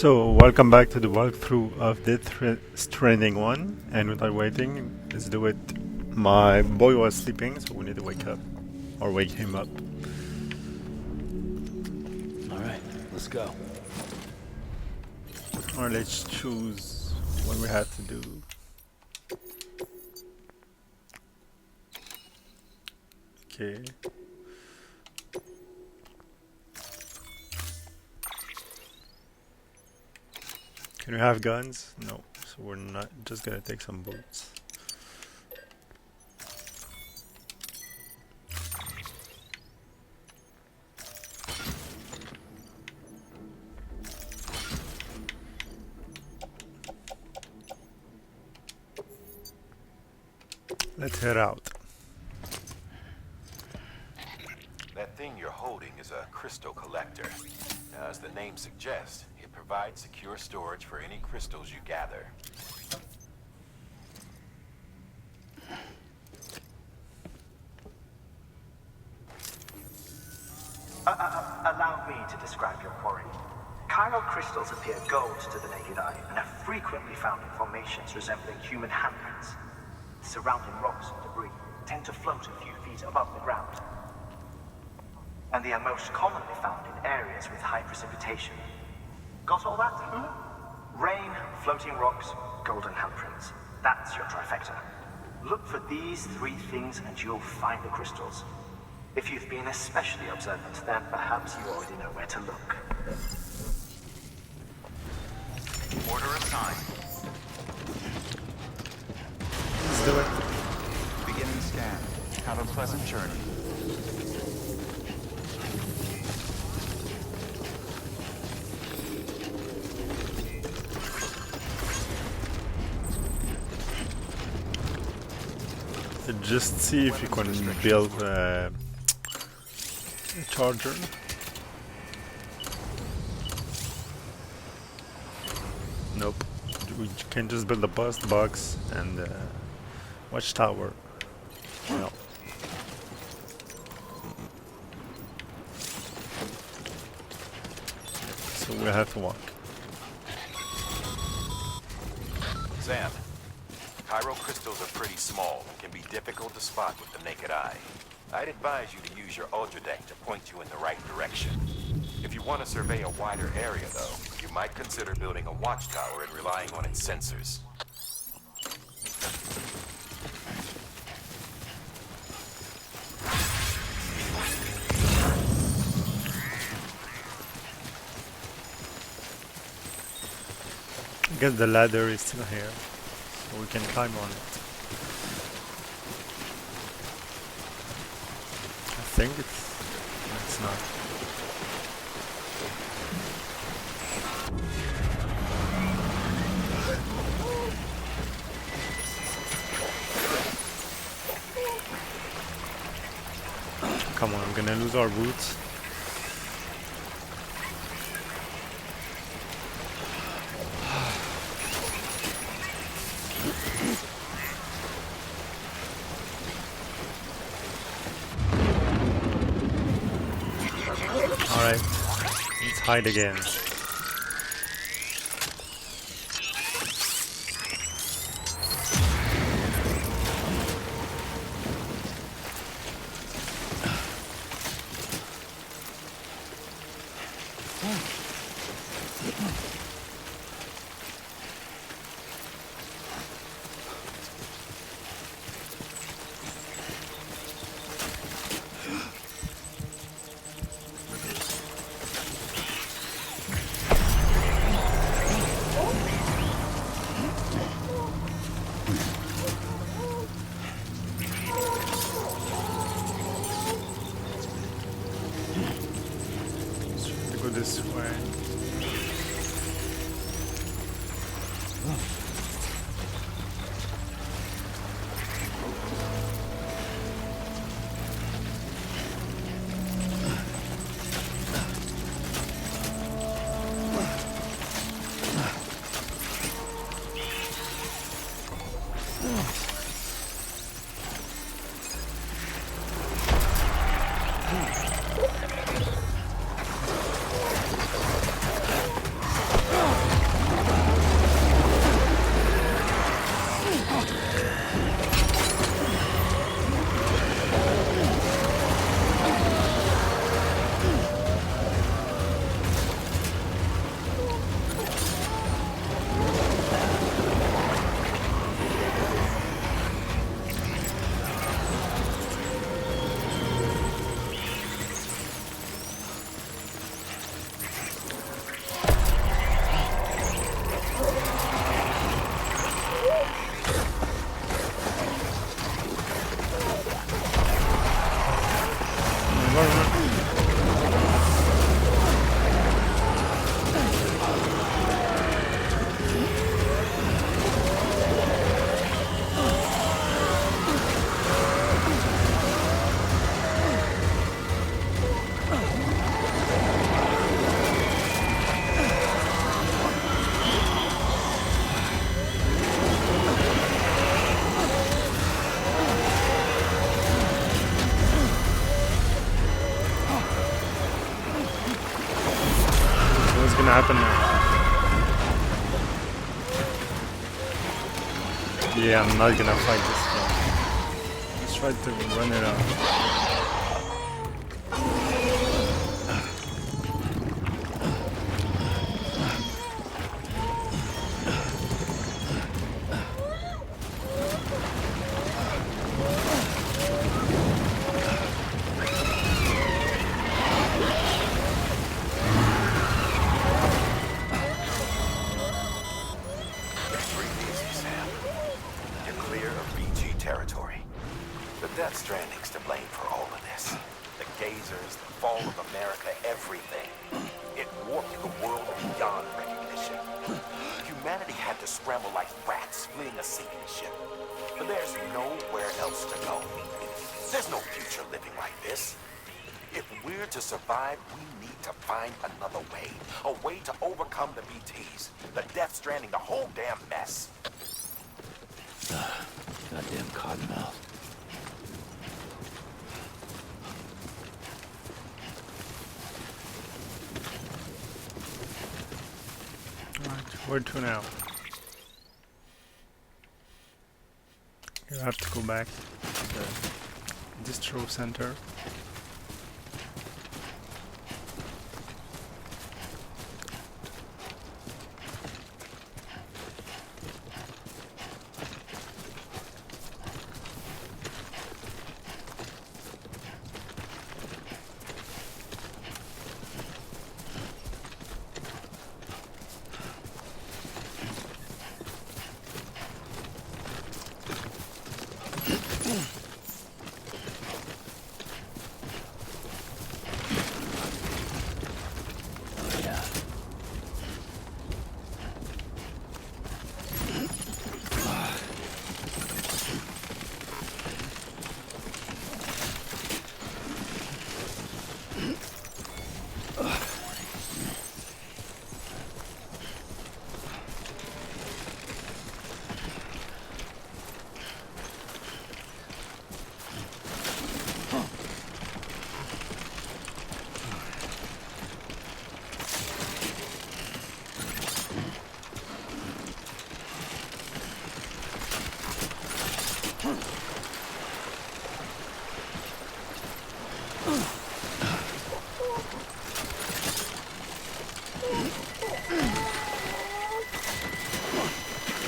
So, welcome back to the walkthrough of Death Stranding 1, and without waiting, let's do it. My boy was sleeping, so we need to wake up, or wake him up. Alright, let's go. Or let's choose what we have to do. Okay. Can we have guns? No, so we're not just gonna take some bullets. Let's head out. That thing you're holding is a crystal collector. Now, as the name suggests, it provides secure storage for any crystals you gather. Allow me to describe your quarry. Chiral crystals appear gold to the naked eye and are frequently found in formations resembling human handprints. Surrounding rocks and debris tend to float a few feet above the ground. And they are most commonly found in areas with high precipitation. Got all that? Rain, floating rocks, golden handprints. That's your trifecta. Look for these three things and you'll find the crystals. If you've been especially observant, then perhaps you already know where to look. Order assigned. Let's do it. Beginning scan. Have a pleasant journey. Just see if you can build a charger. Nope. We can just build a bust box and watchtower. No. So we have to walk. Sam, chiral crystals are pretty small and can be difficult to spot with the naked eye. I'd advise you to use your ultra deck to point you in the right direction. If you want to survey a wider area, though, you might consider building a watchtower and relying on its sensors. I guess the ladder is still here, so we can climb on it. I think it's not. Come on, I'm gonna lose our boots. Alright, let's hide again. Go this way. What's gonna happen now? Yeah, I'm not gonna fight this thing. Let's try to run it out. Territory. The Death Stranding's to blame for all of this. The gazers, the fall of America, everything. It warped the world beyond recognition. Humanity had to scramble like rats fleeing a sinking ship. But there's nowhere else to go. There's no future living like this. If we're to survive, we need to find another way. A way to overcome the BTs. The Death Stranding, the whole damn mess. Goddamn cottonmouth. Alright, where to now? You have to go back to the distro center.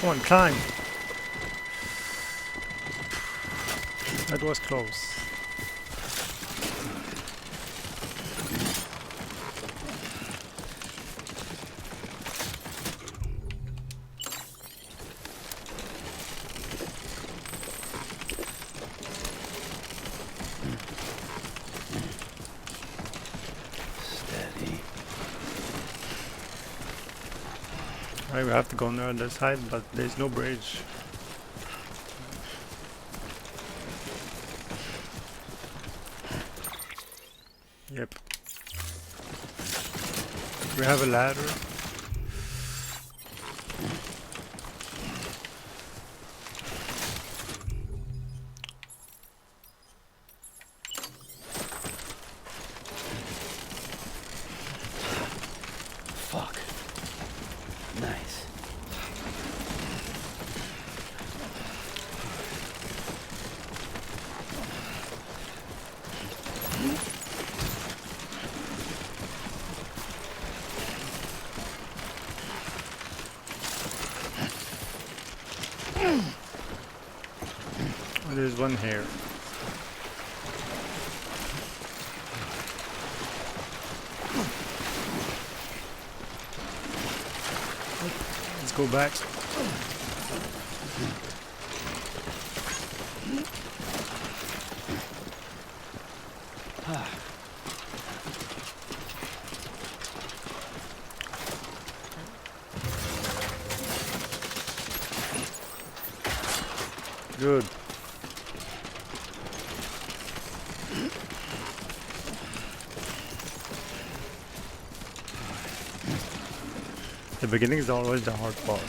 Come on, climb! That was close. Steady. Alright, we have to go on the other side, but there's no bridge. Yep. We have a ladder. Fuck. Nice. There's one here. Let's go back. Good. The beginning is always the hard part.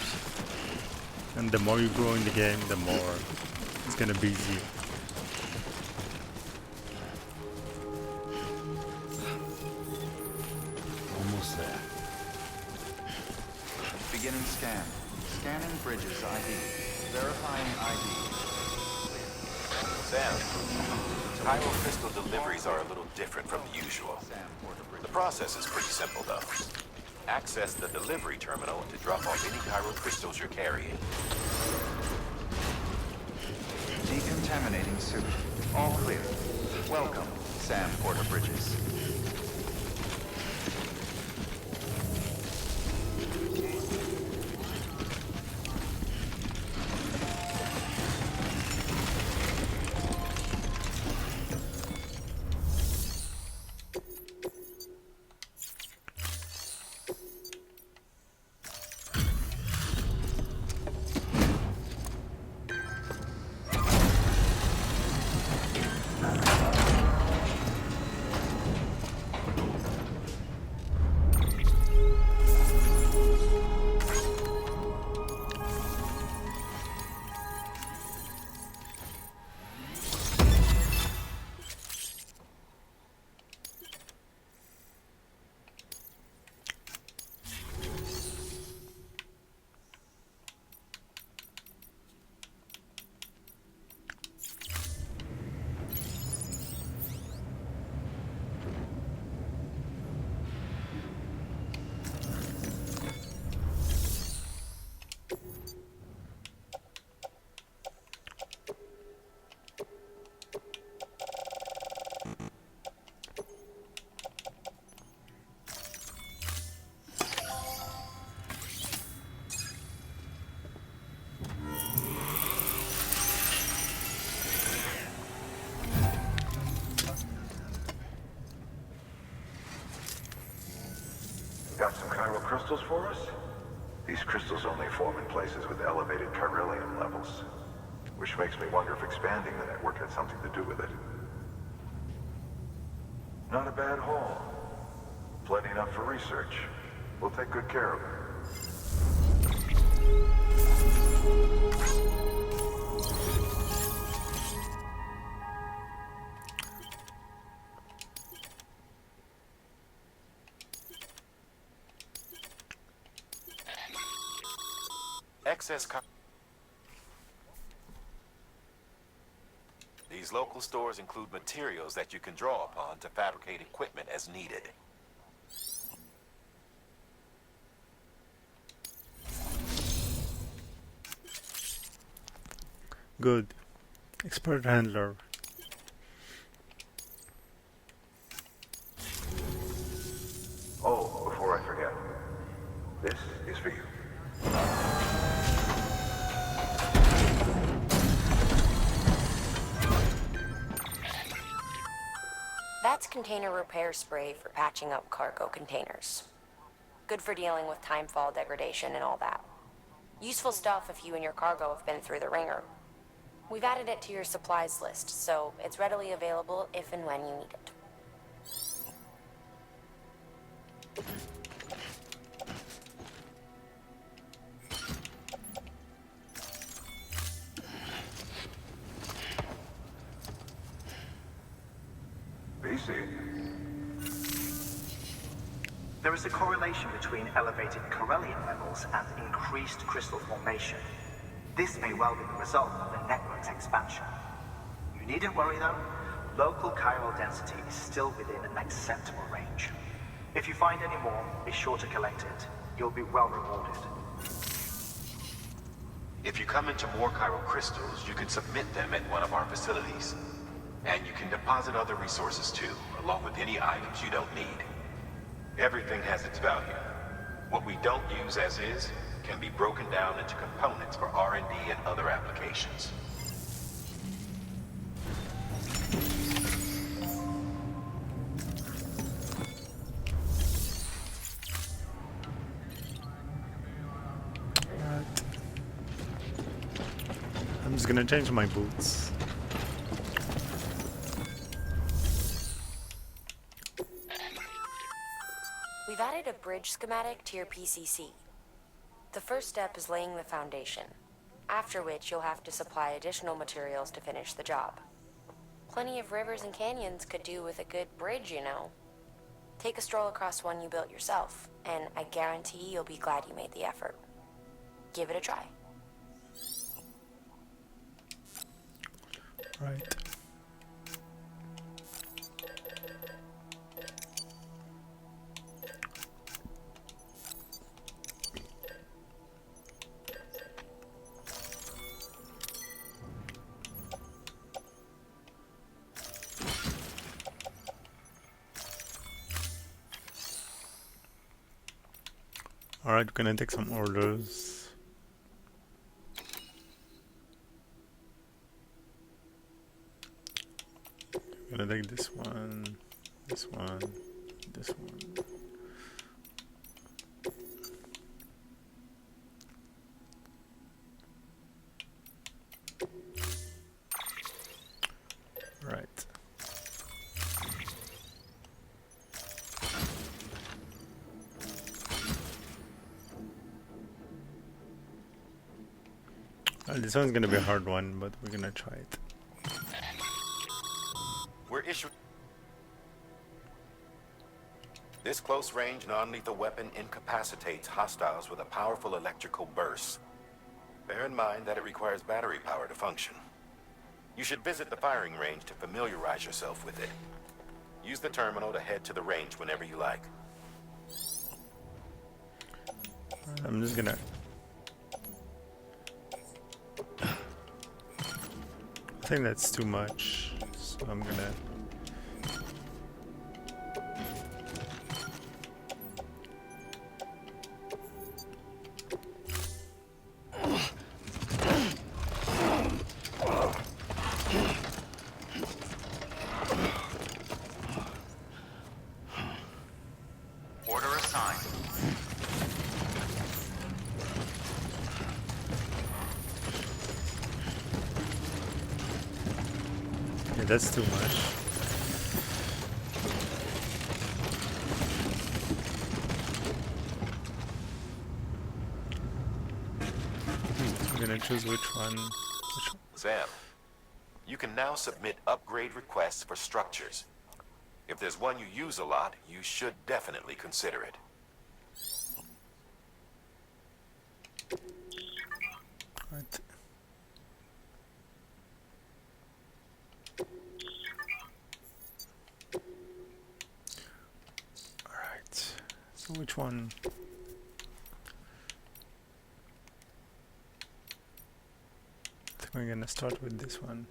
And the more you grow in the game, the more it's gonna be easier. Almost there. Beginning scan. Scanning bridges ID. Verifying ID. Sam, Cairo crystal deliveries are a little different from the usual. The process is pretty simple, though. Access the delivery terminal to drop off any Cairo crystals you're carrying. Decontaminating suit. All clear. Welcome, Sam Porter Bridges. Got some chiral crystals for us? These crystals only form in places with elevated chiralium levels, which makes me wonder if expanding the network had something to do with it. Not a bad haul. Plenty enough for research. We'll take good care of it. These local stores include materials that you can draw upon to fabricate equipment as needed. Good. Expert handler. Oh, before I forget, this is for you. That's container repair spray for patching up cargo containers. Good for dealing with timefall degradation and all that. Useful stuff if you and your cargo have been through the ringer. We've added it to your supplies list, so it's readily available if and when you need it. There is a correlation between elevated chiralium levels and increased crystal formation. This may well be the result of the network's expansion. You needn't worry though. Local chiral density is still within an acceptable range. If you find any more, be sure to collect it. You'll be well rewarded. If you come into more chiral crystals, you can submit them at one of our facilities. And you can deposit other resources too, along with any items you don't need. Everything has its value. What we don't use as is can be broken down into components for R&D and other applications. Right. I'm just gonna change my boots. We've added a bridge schematic to your PCC. The first step is laying the foundation, after which you'll have to supply additional materials to finish the job. Plenty of rivers and canyons could do with a good bridge, you know. Take a stroll across one you built yourself, and I guarantee you'll be glad you made the effort. Give it a try. Right. Alright, we're gonna take some orders. I'm gonna take this one, this one, this one. Right. Well, this one's gonna be a hard one, but we're gonna try it. We're issuing... This close-range, non-lethal weapon incapacitates hostiles with a powerful electrical burst. Bear in mind that it requires battery power to function. You should visit the firing range to familiarize yourself with it. Use the terminal to head to the range whenever you like. I'm just gonna... I think that's too much, so I'm gonna... Order assigned. Yeah, that's too much. I'm gonna choose which one. Sam, you can now submit upgrade requests for structures. If there's one you use a lot, you should definitely consider it. Right. Alright, so which one? I think we're gonna start with this one.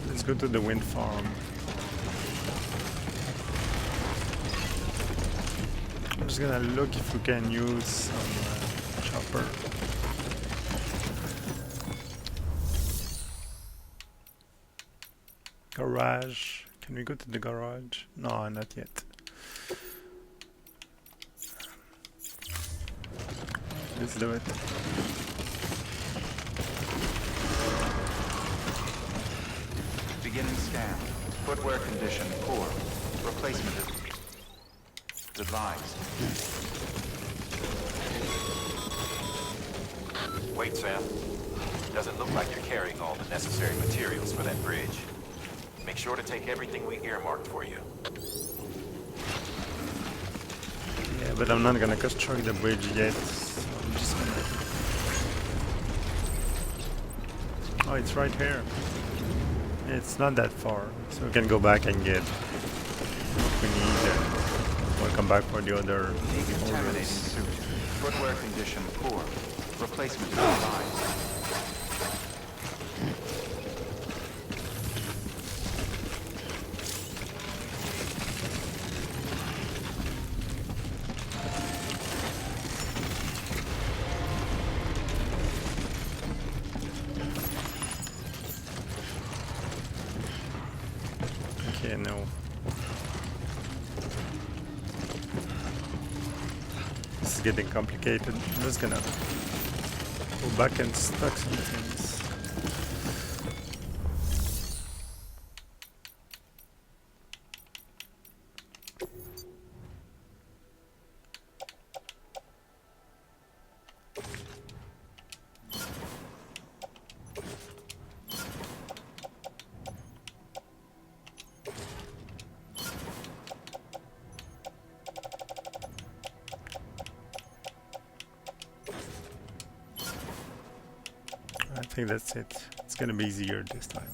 Let's go to the wind farm. I'm just gonna look if we can use some chopper. Garage. Can we go to the garage? No, not yet. Let's do it. Beginning scan. Footwear condition poor. Replacement is advised. Wait, Sam. Doesn't look like you're carrying all the necessary materials for that bridge. Make sure to take everything we earmarked for you. Yeah, but I'm not gonna construct the bridge yet. So I'm just gonna... Oh, it's right here. It's not that far, so we can go back and get we need, and we'll come back for the other Decontaminating orders. suit. Footwear condition poor. Replacement is advised. Okay, no. This is getting complicated. I'm just gonna go back and stack some things. I think that's it. It's gonna be easier this time.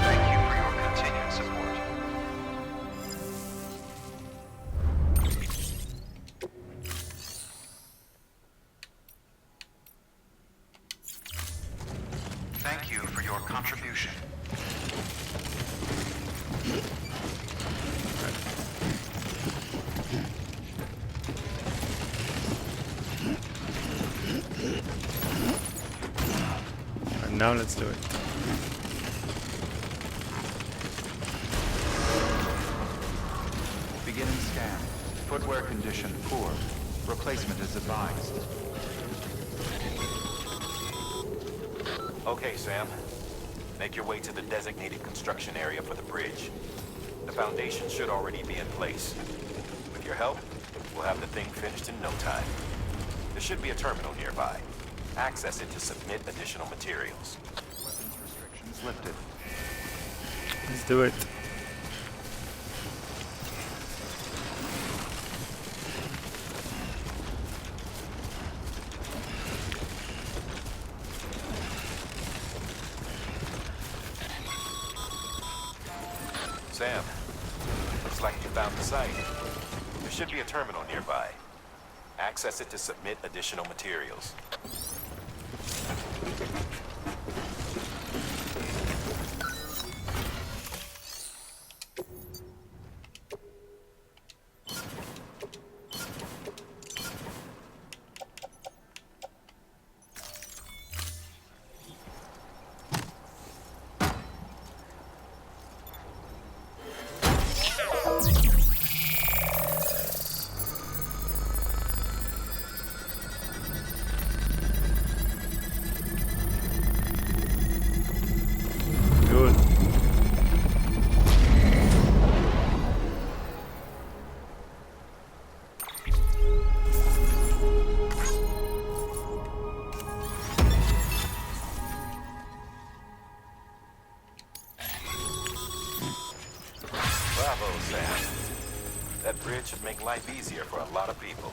Thank you for your continued support. Thank you for your contribution. And now let's do it. Beginning scan. Footwear condition poor. Replacement is advised. Okay, Sam. Make your way to the designated construction area for the bridge. The foundation should already be in place. With your help, we'll have the thing finished in no time. There should be a terminal nearby. Access it to submit additional materials. Weapons restrictions lifted. Let's do it. Sam, looks like you found the site. There should be a terminal nearby. Access it to submit additional materials. Good. Bravo, Sam. That bridge should make life easier for a lot of people.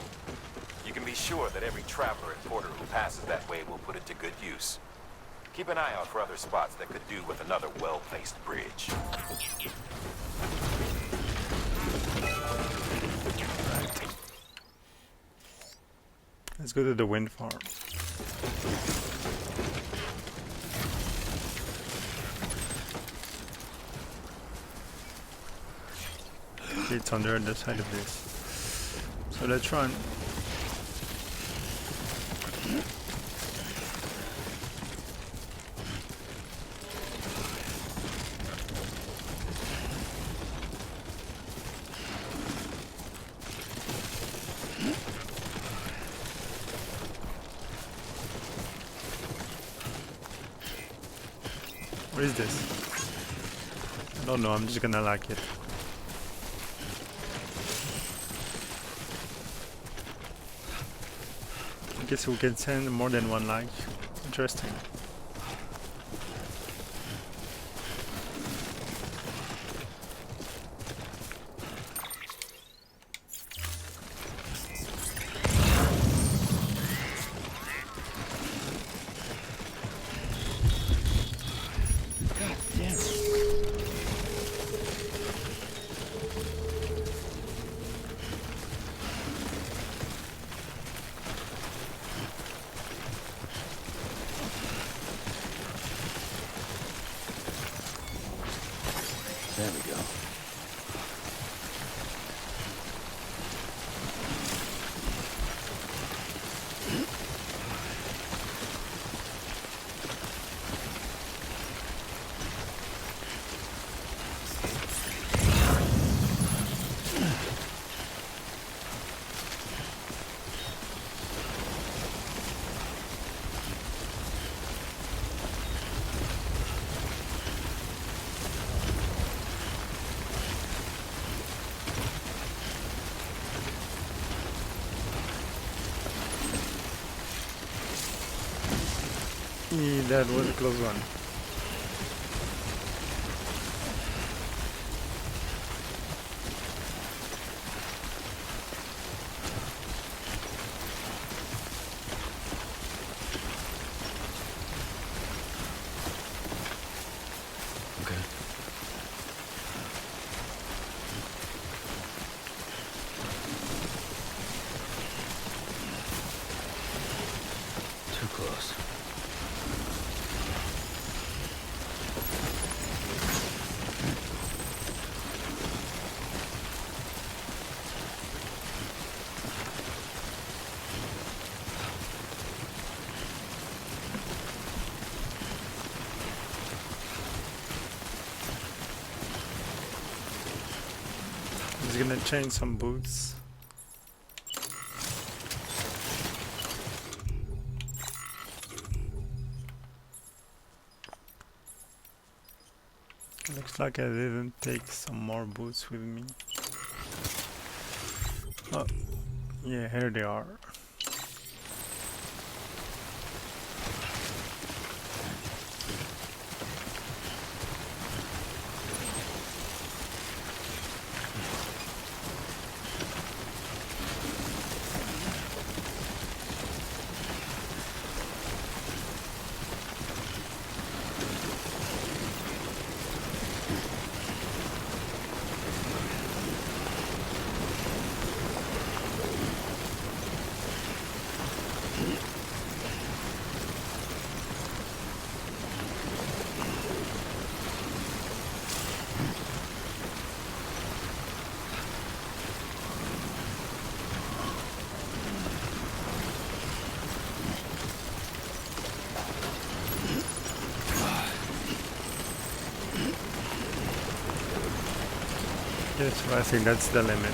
You can be sure that every traveler and porter who passes that way will put it to good use. Keep an eye out for other spots that could do with another well-placed bridge. Let's go to the wind farm. Okay, it's on the other side of this. So let's run. What is this? I don't know, I'm just gonna like it. I guess we can send more than one like. Interesting. There we go. That was a close one. Okay. Too close. I'm just gonna change some boots. Looks like I didn't take some more boots with me. Oh, yeah, here they are. Yes, I think that's the limit.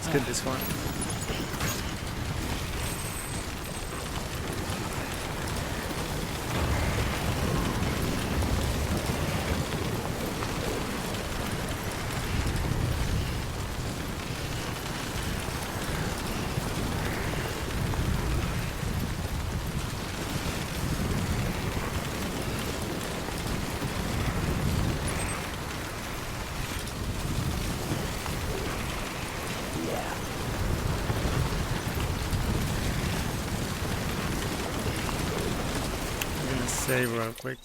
Let's get this one. Save real quick.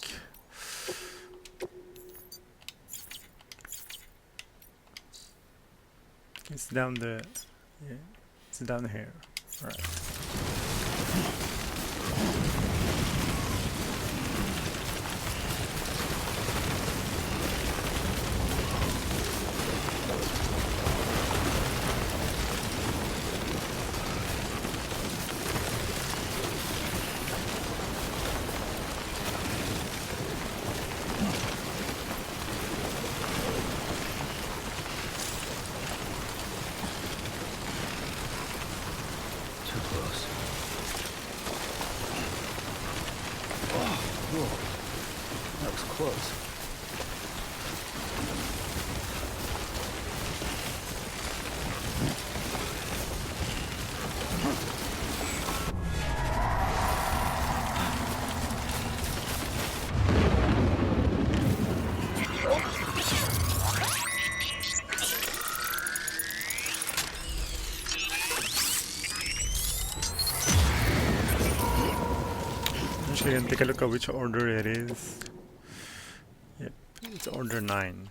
It's down the, yeah, it's down here. Alright. Too close. Oh, whoa. That was close. Actually, can take a look at which order it is. Yep, it's order 9.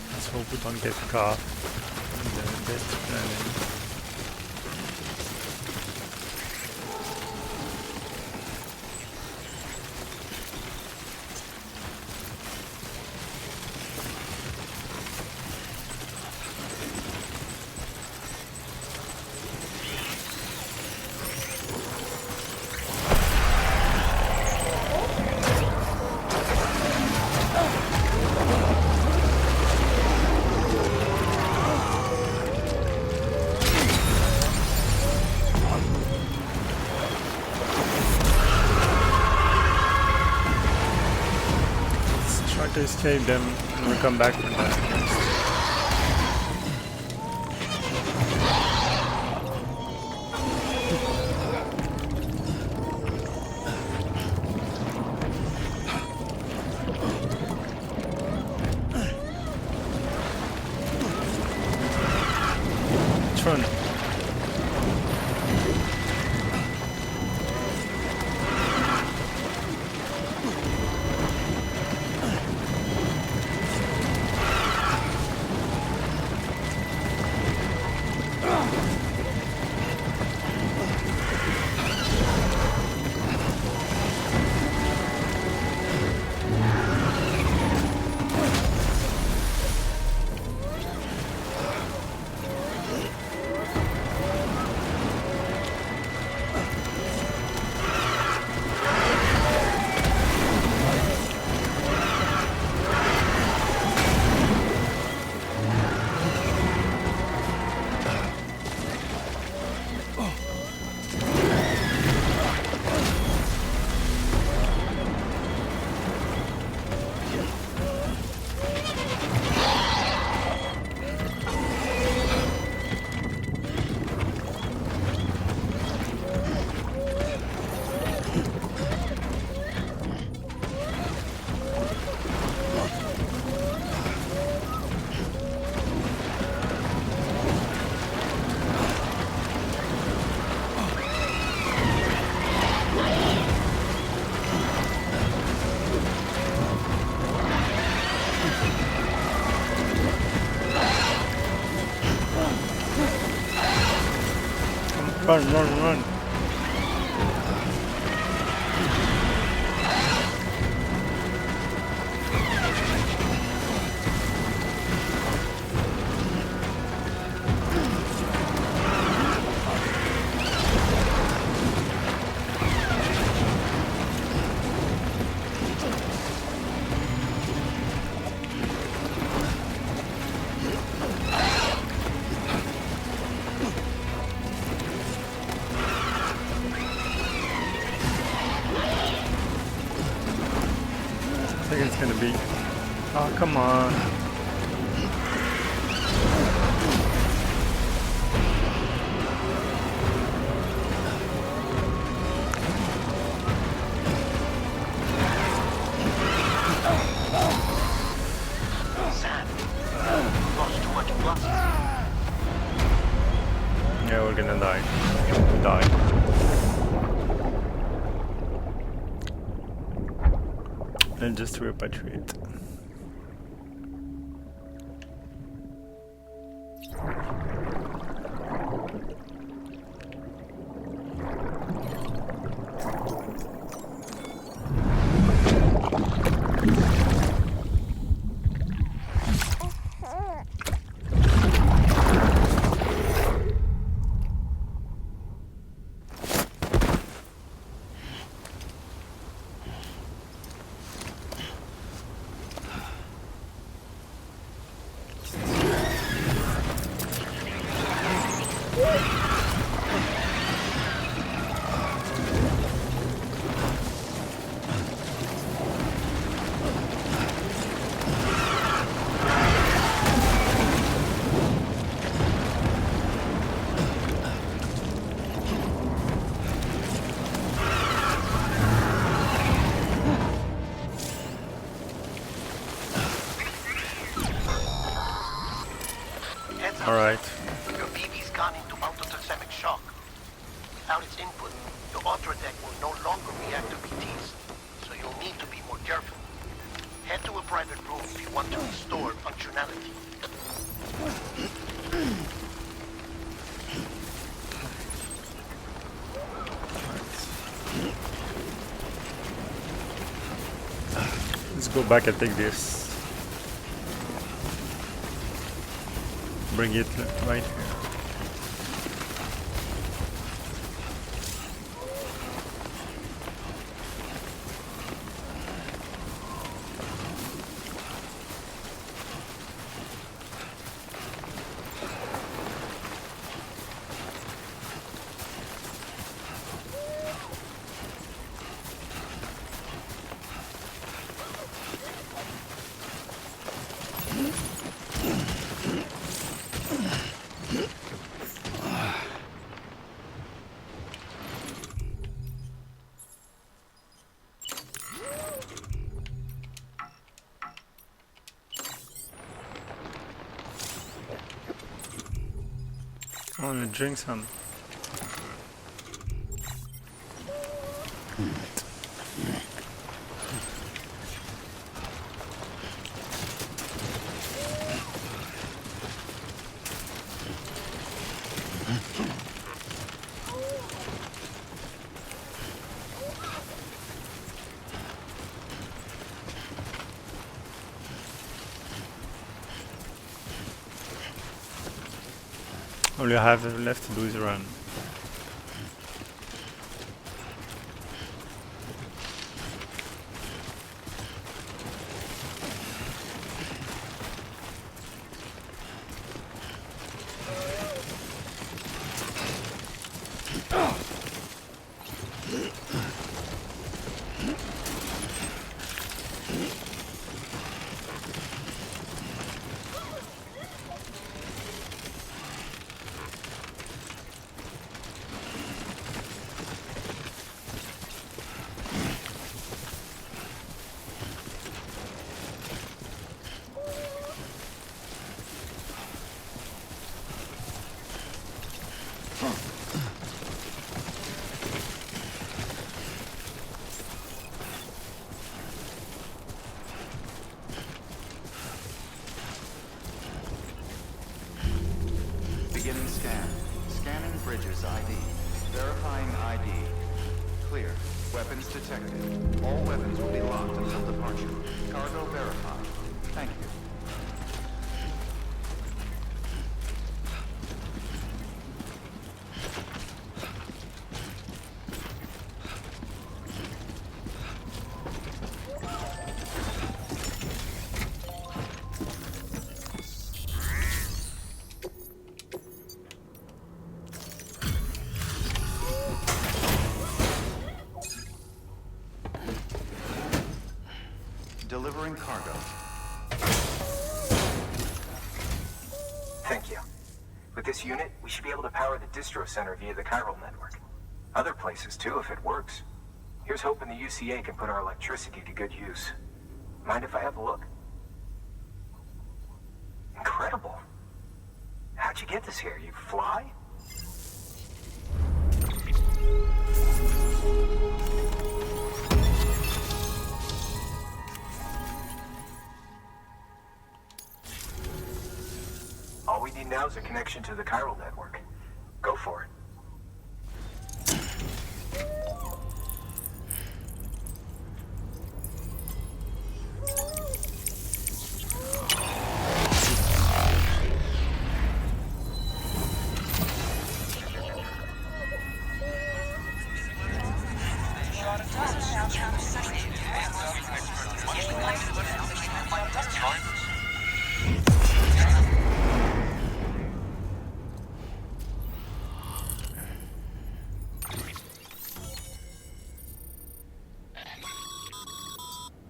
Let's hope we don't get caught in the Death Stranding. Try to escape them and we'll come back from that. Run. Run, run, run. I think it's gonna be. Oh, come on. Yeah, we're gonna die. Die. And just repatriate. Alright. Your BB's gone into autothermic shock. Without its input, your ultra deck will no longer react to PTs, so you'll need to be more careful. Head to a private room if you want to restore functionality. Let's go back and take this. Bring it right here. I want to drink some. All you have left to do is run. Beginning scan. Scanning bridges ID. Verifying ID. Clear. Weapons detected. All weapons will be locked until departure. Cargo verified. Thank you. Delivering cargo. Thank you. With this unit, we should be able to power the distro center via the chiral network. Other places too, if it works. Here's hoping the UCA can put our electricity to good use. Mind if I have a look? Incredible. How'd you get this here? You fly? All we need now is a connection to the chiral network. Go for it.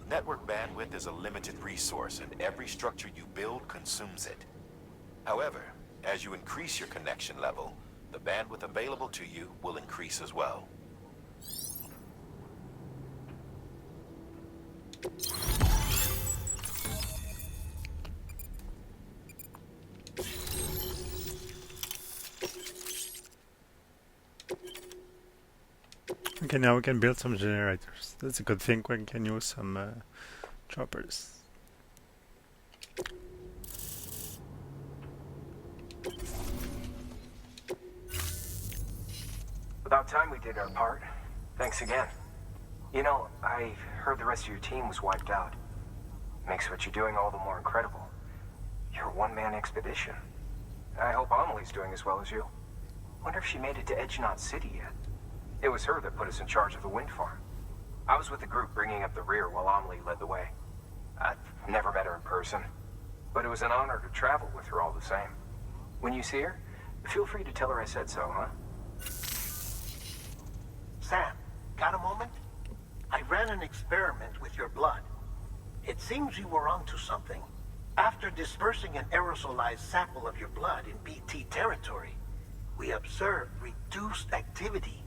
Network bandwidth is a limited resource, and every structure you build consumes it. However, as you increase your connection level, the bandwidth available to you will increase as well. Okay, now we can build some generators. That's a good thing. We can use some choppers. About time we did our part. Thanks again. You know, I heard the rest of your team was wiped out. Makes what you're doing all the more incredible. You're a one-man expedition. I hope Amelie's doing as well as you. Wonder if she made it to Edgenot City yet. It was her that put us in charge of the wind farm. I was with the group bringing up the rear while Amelie led the way. I've never met her in person, but it was an honor to travel with her all the same. When you see her, feel free to tell her I said so, huh? Sam, got a moment? I ran an experiment with your blood. It seems you were onto something. After dispersing an aerosolized sample of your blood in BT territory, we observed reduced activity.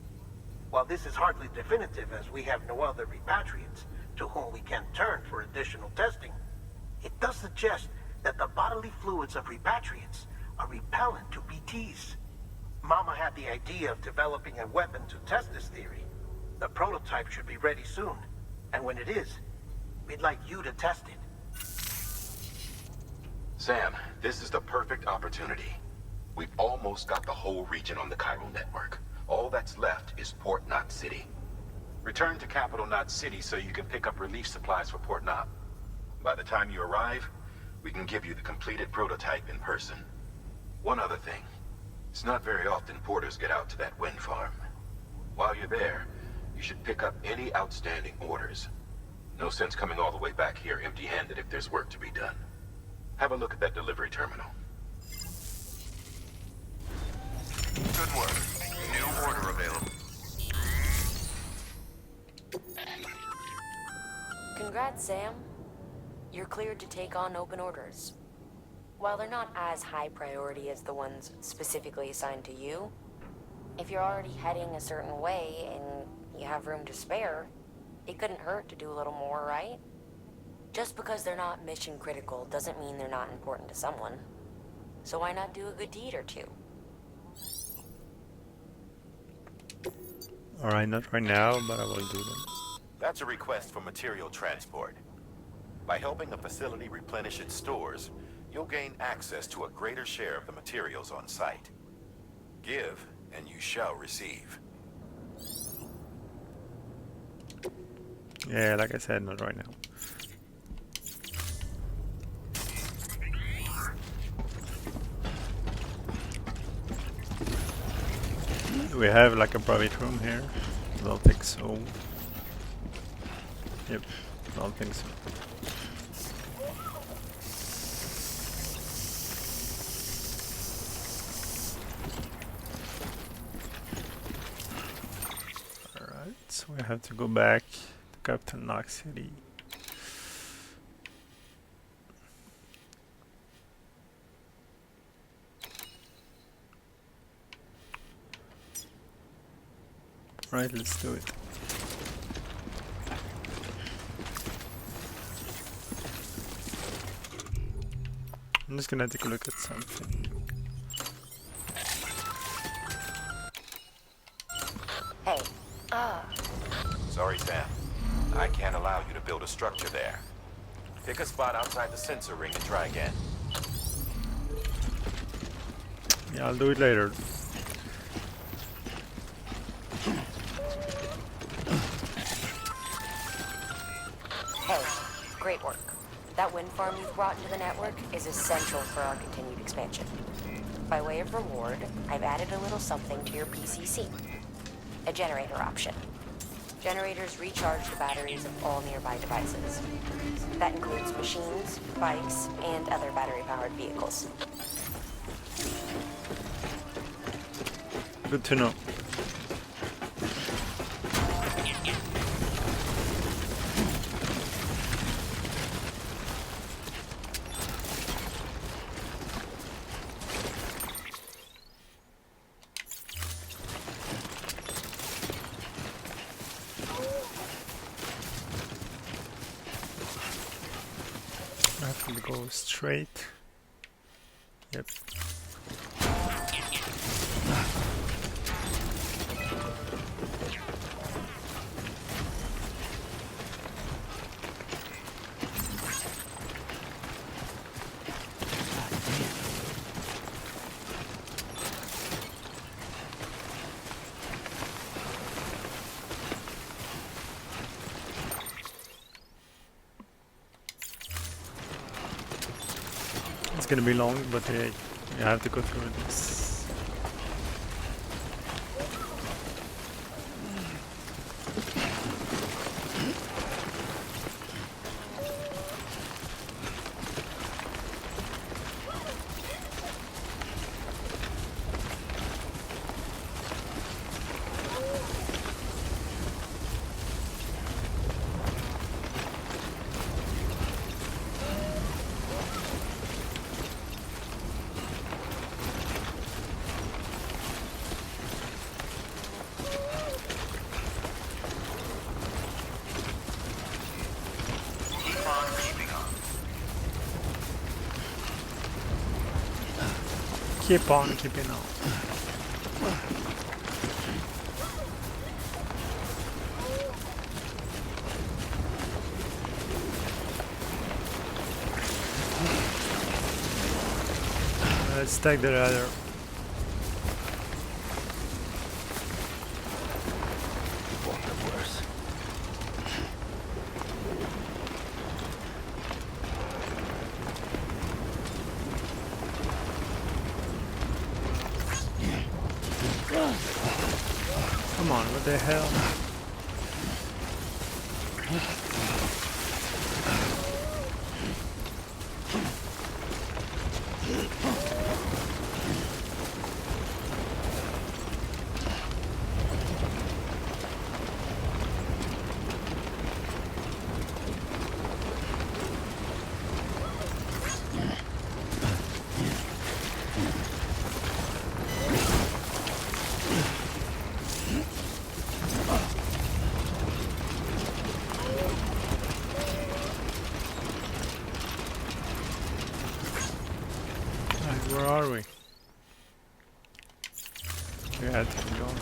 While this is hardly definitive as we have no other repatriates to whom we can turn for additional testing, it does suggest that the bodily fluids of repatriates are repellent to BTs. Mama had the idea of developing a weapon to test this theory. The prototype should be ready soon, and when it is, we'd like you to test it. Sam, this is the perfect opportunity. We've almost got the whole region on the Chiral network. All that's left is Port Knot City. Return to Capital Knot City so you can pick up relief supplies for Port Knot. By the time you arrive, we can give you the completed prototype in person. One other thing. It's not very often porters get out to that wind farm. While you're there, you should pick up any outstanding orders. No sense coming all the way back here empty-handed if there's work to be done. Have a look at that delivery terminal. Good work. New order available. Congrats, Sam. You're cleared to take on open orders. While they're not as high priority as the ones specifically assigned to you, if you're already heading a certain way and you have room to spare, it couldn't hurt to do a little more, right? Just because they're not mission critical doesn't mean they're not important to someone. So why not do a good deed or two? Alright, not right now, but I will do them. That's a request for material transport. By helping a facility replenish its stores, you'll gain access to a greater share of the materials on site. Give, and you shall receive. Yeah, like I said, not right now. Do we have like a private room here? Don't think so. Yep, don't think so. Alright, so we have to go back to Captain Knox City. Right, let's do it. I'm just gonna take a look at something. Hey, Sorry, Sam. I can't allow you to build a structure there. Pick a spot outside the sensor ring and try again. Yeah, I'll do it later. hey, great work. That wind farm you've brought into the network is essential for our continued expansion. By way of reward, I've added a little something to your PCC. A generator option. Generators recharge the batteries of all nearby devices. That includes machines, bikes, and other battery-powered vehicles. Good to know. I have to go straight. Yep. It's gonna be long, but you have to go through this. Keep on keeping on. Keep on keeping on. Let's take the ladder. Won't get worse. Come on, what the hell? Where are we? We had to keep going.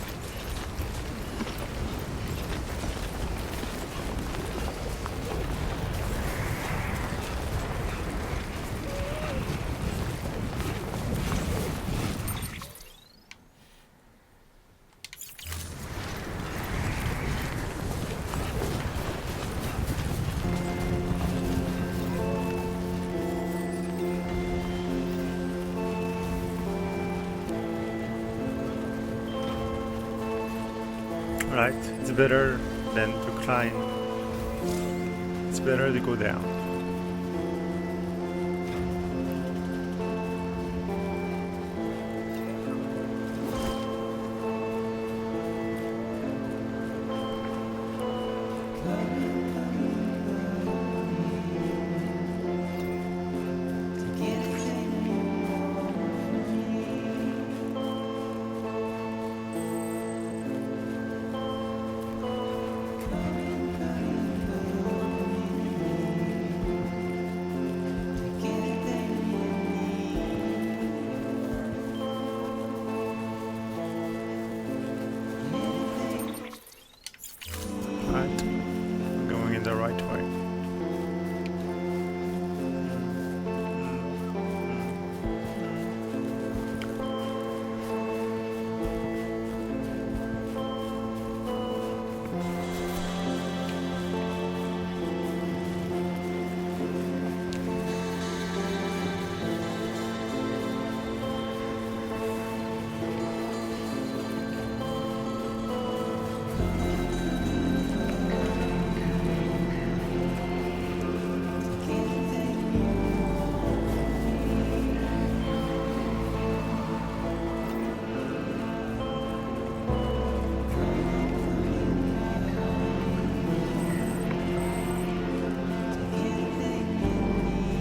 Right, it's better than to climb. It's better to go down. Right, going in the right way.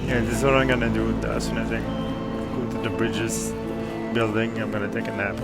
Yeah, this is what I'm gonna do as soon as I go to the bridges building. I'm gonna take a nap.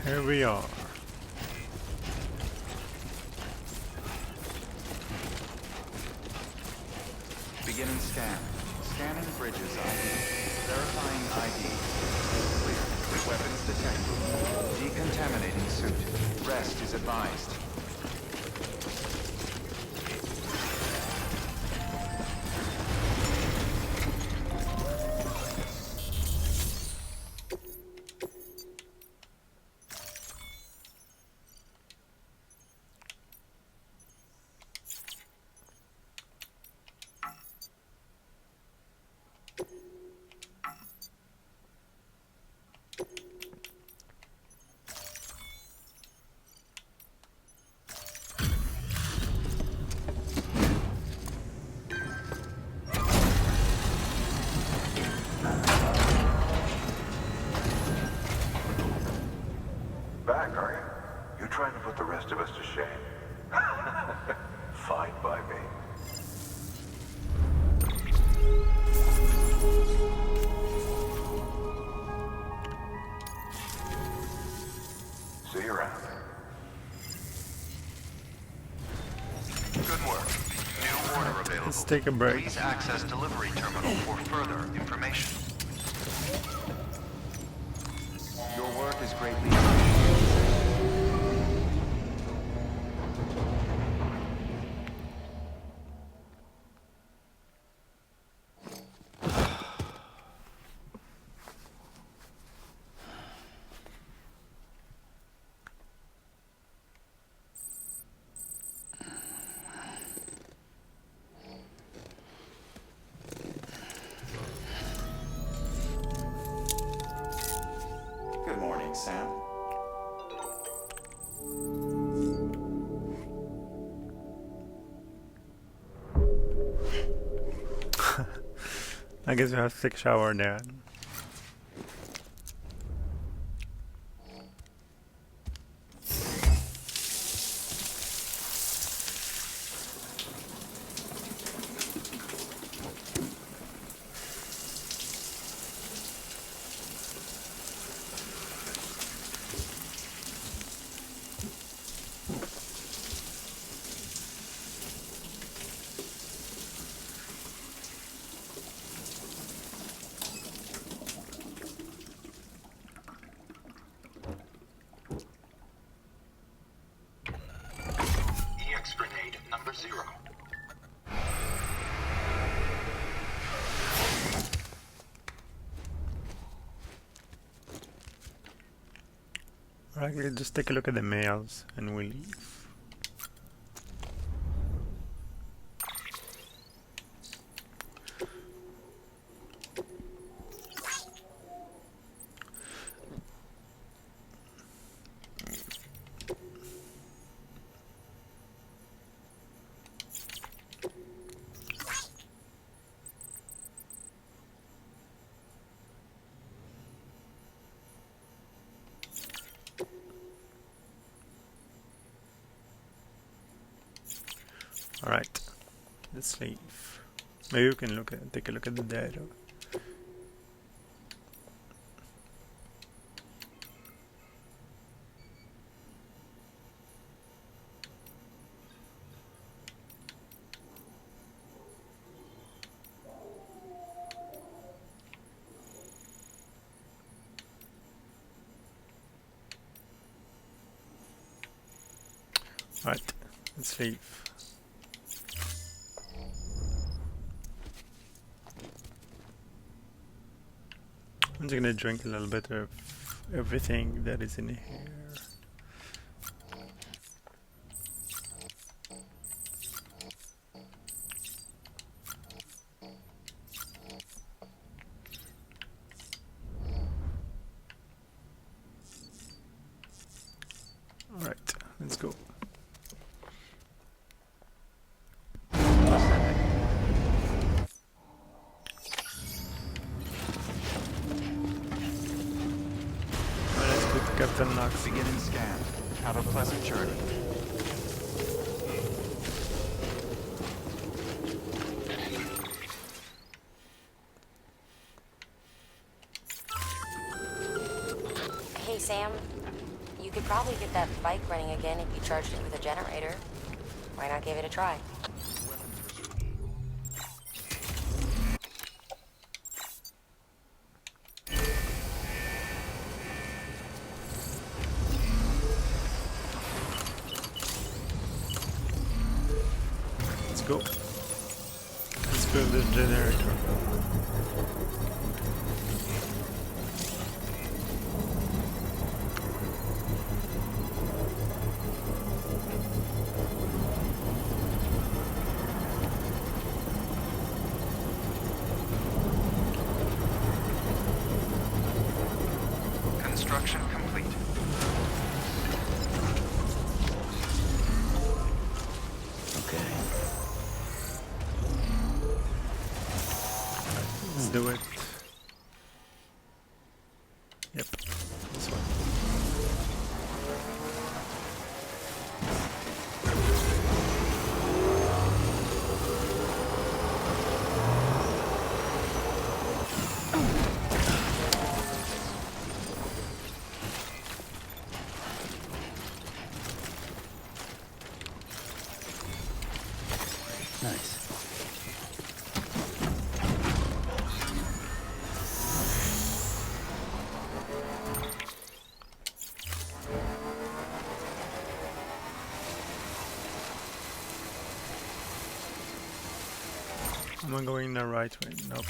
Here we are. Beginning scan. Scanning bridges ID. Verifying ID. Clear. Weapons detected. Decontaminating suit. Rest is advised. Back, are you? You trying to put the rest of us to shame? Fine by me. See you around. Good work. New order available. Let's take a break. Please access delivery terminal for further information. Your work is greatly appreciated. Good morning, Sam. I guess we have to take a shower now. EX grenade number 0. Alright, let's just take a look at the mails and we'll leave. Alright, let's leave. Maybe we can take a look at the data. Alright, let's leave. I'm just gonna drink a little bit of everything that is in here. Alright, let's go. Captain Knox. Beginning scan. Have a pleasant journey. Hey, Sam. You could probably get that bike running again if you charged it with a generator. Why not give it a try? Let's go. Let's build the generator. Construction complete. Okay. Let's do it. Yep, this one. Nice. Am I going the right way? Nope.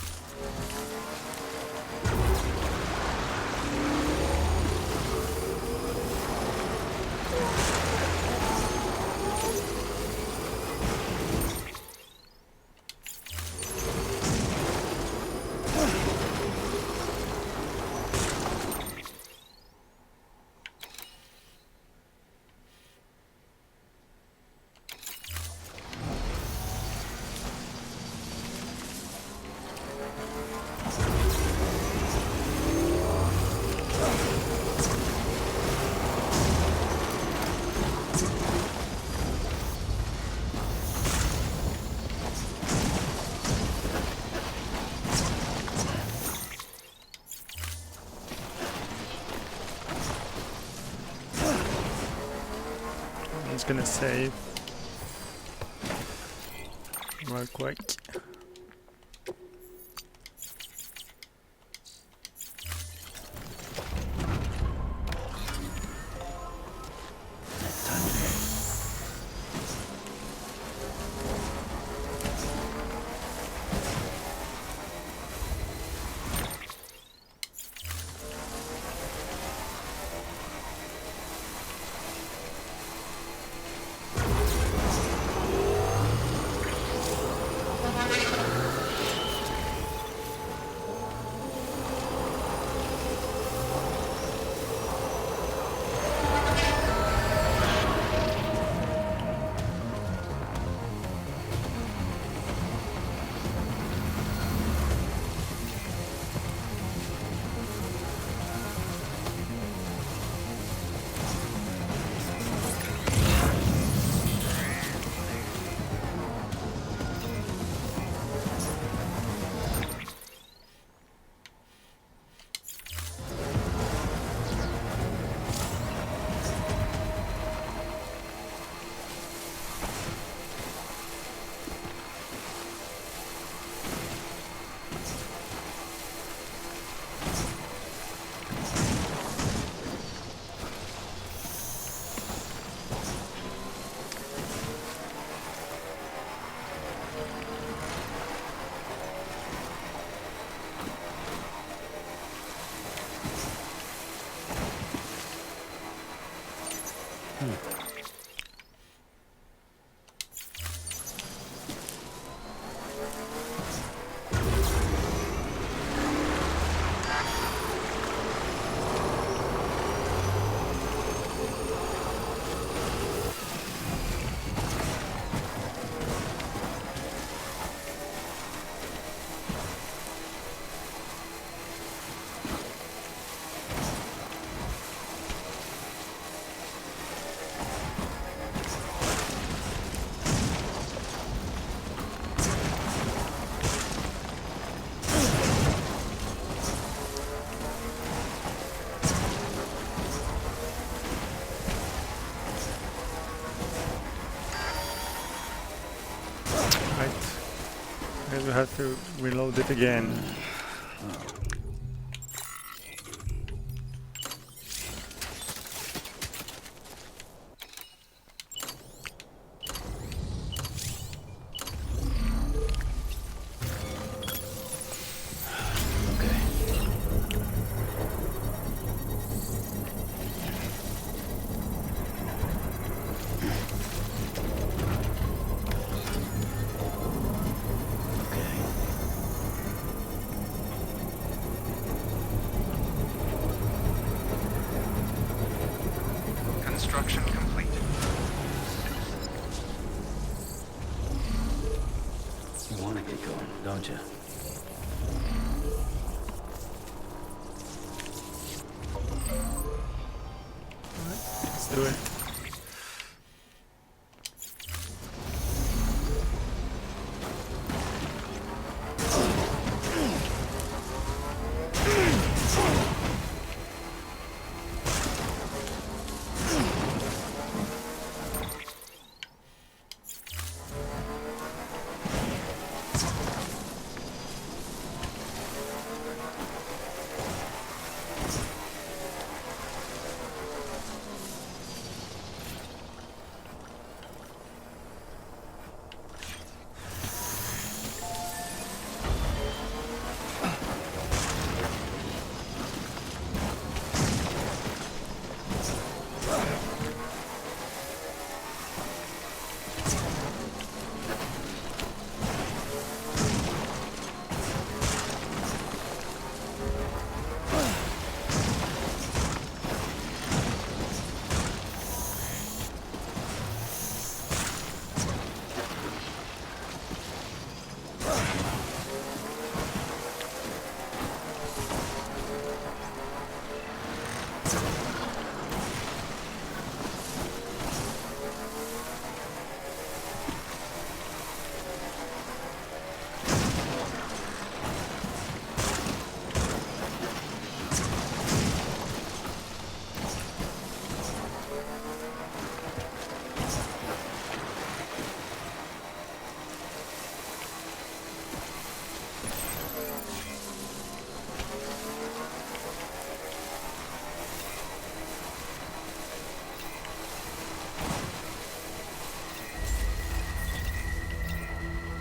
I'm just gonna save real quick. Time to go. you have to reload it again. Construction complete. You want to get going, don't you? Let's do it.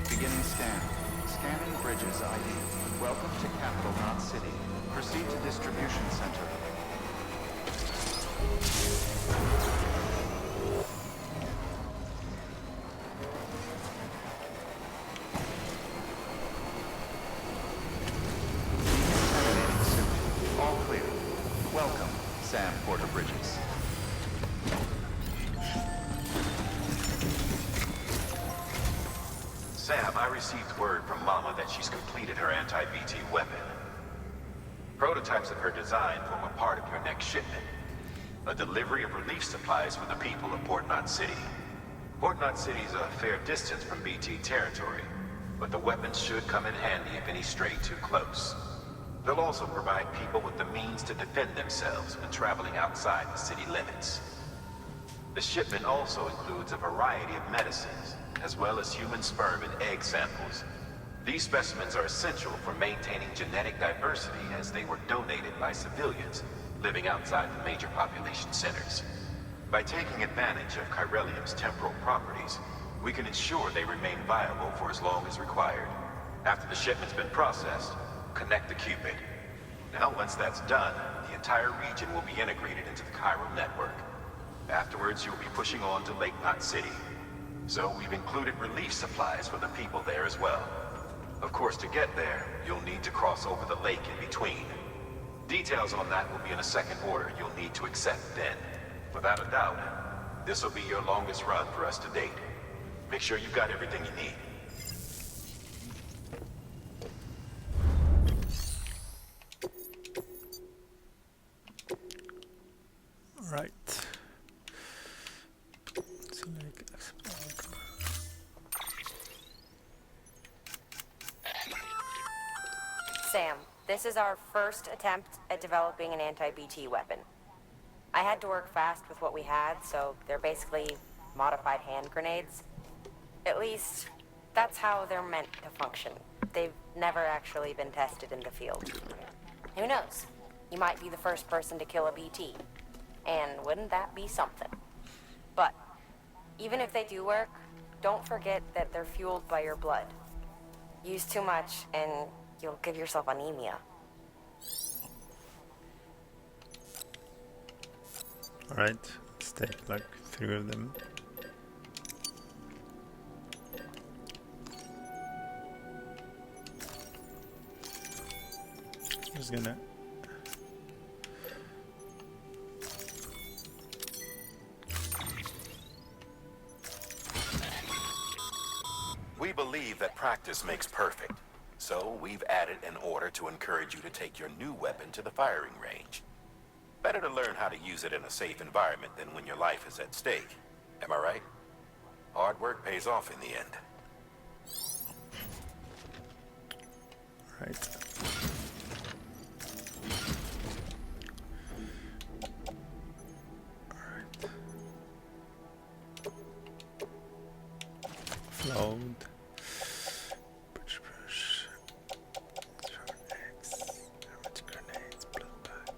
Beginning scan. Scanning Bridges ID. Welcome to Capital Knot City. Proceed to distribution center. Decontaminating soon. All clear. Welcome, Sam Porter Bridges. Sam, I received word from Mama that she's completed her anti-BT weapon. Prototypes of her design form a part of your next shipment. A delivery of relief supplies for the people of Port Knot City. Port Knot City is a fair distance from BT territory, but the weapons should come in handy if any stray too close. They'll also provide people with the means to defend themselves when traveling outside the city limits. The shipment also includes a variety of medicines, as well as human sperm and egg samples. These specimens are essential for maintaining genetic diversity as they were donated by civilians living outside the major population centers. By taking advantage of chiralium's temporal properties, we can ensure they remain viable for as long as required. After the shipment's been processed, connect the Cupid. Now, once that's done, the entire region will be integrated into the chiral network. Afterwards, you'll be pushing on to Lake Knot City. So we've included relief supplies for the people there as well. Of course, to get there, you'll need to cross over the lake in between. Details on that will be in a second order you'll need to accept then. Without a doubt, this will be your longest run for us to date. Make sure you've got everything you need. Right. Sam, this is our first attempt at developing an anti-BT weapon. I had to work fast with what we had, so they're basically modified hand grenades. At least, that's how they're meant to function. They've never actually been tested in the field. Who knows? You might be the first person to kill a BT. And wouldn't that be something? But even if they do work, don't forget that they're fueled by your blood. Use too much and you'll give yourself anemia. Alright, let's take like 3 of them. Just gonna We believe that practice makes perfect, so we've added an order to encourage you to take your new weapon to the firing range. Better to learn how to use it in a safe environment than when your life is at stake. Am I right? Hard work pays off in the end. right. Float. Push, push. X. Damage grenades. Bloodbath.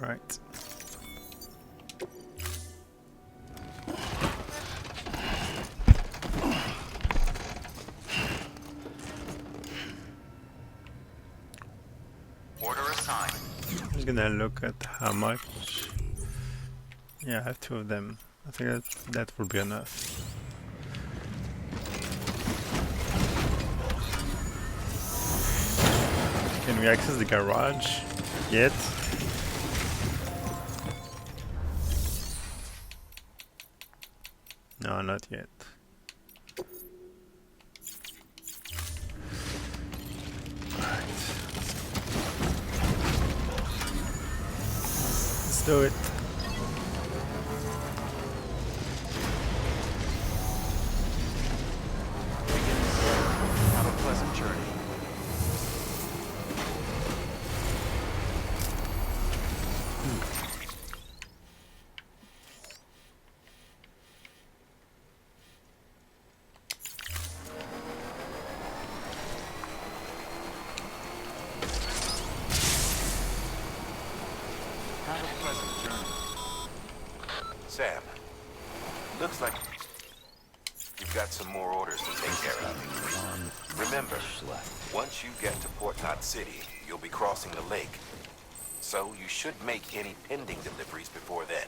Right. Order assigned. I'm gonna look at how much. Yeah, I have 2 of them. I think that will be enough. Can we access the garage yet? No, not yet. Alright. Let's do it. Have a pleasant journey. Have a pleasant journey. Sam, looks like you've got some more orders to take care of. Remember, once you get to Port Knot City, you'll be crossing the lake. So you should make any pending deliveries before then.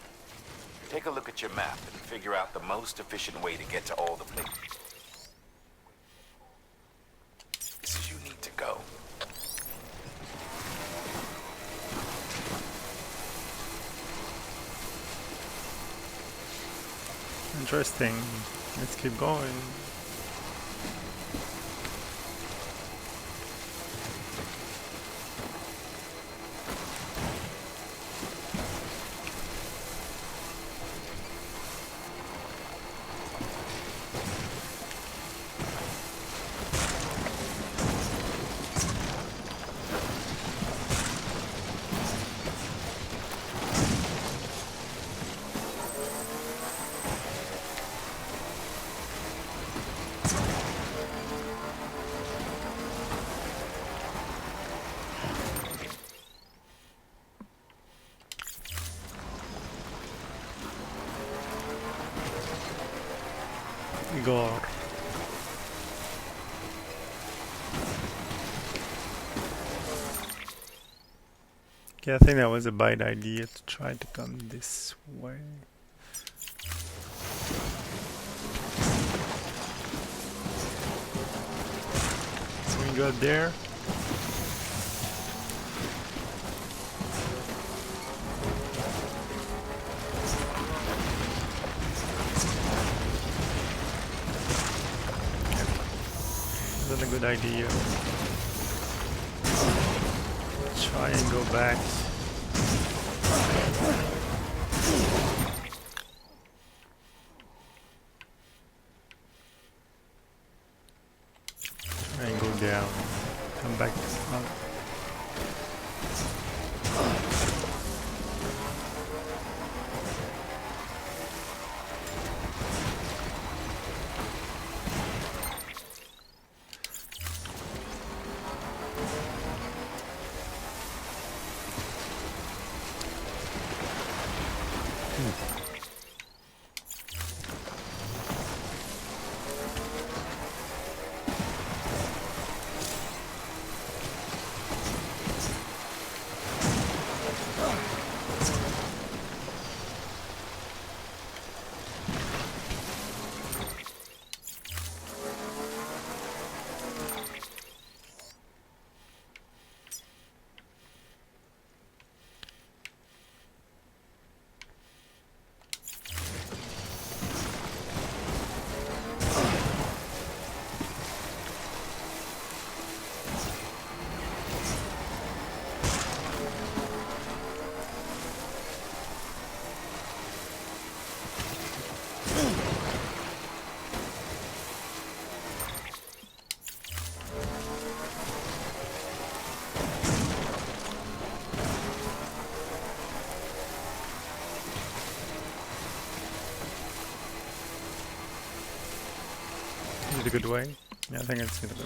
Take a look at your map and figure out the most efficient way to get to all the places you need to go. Interesting. Let's keep going. Gore. Okay, I think that was a bad idea to try to come this way. Can we go there? Not a good idea. Try and go back. Try and go down. Come back up. Is it a good way? Yeah, I think it's a good way.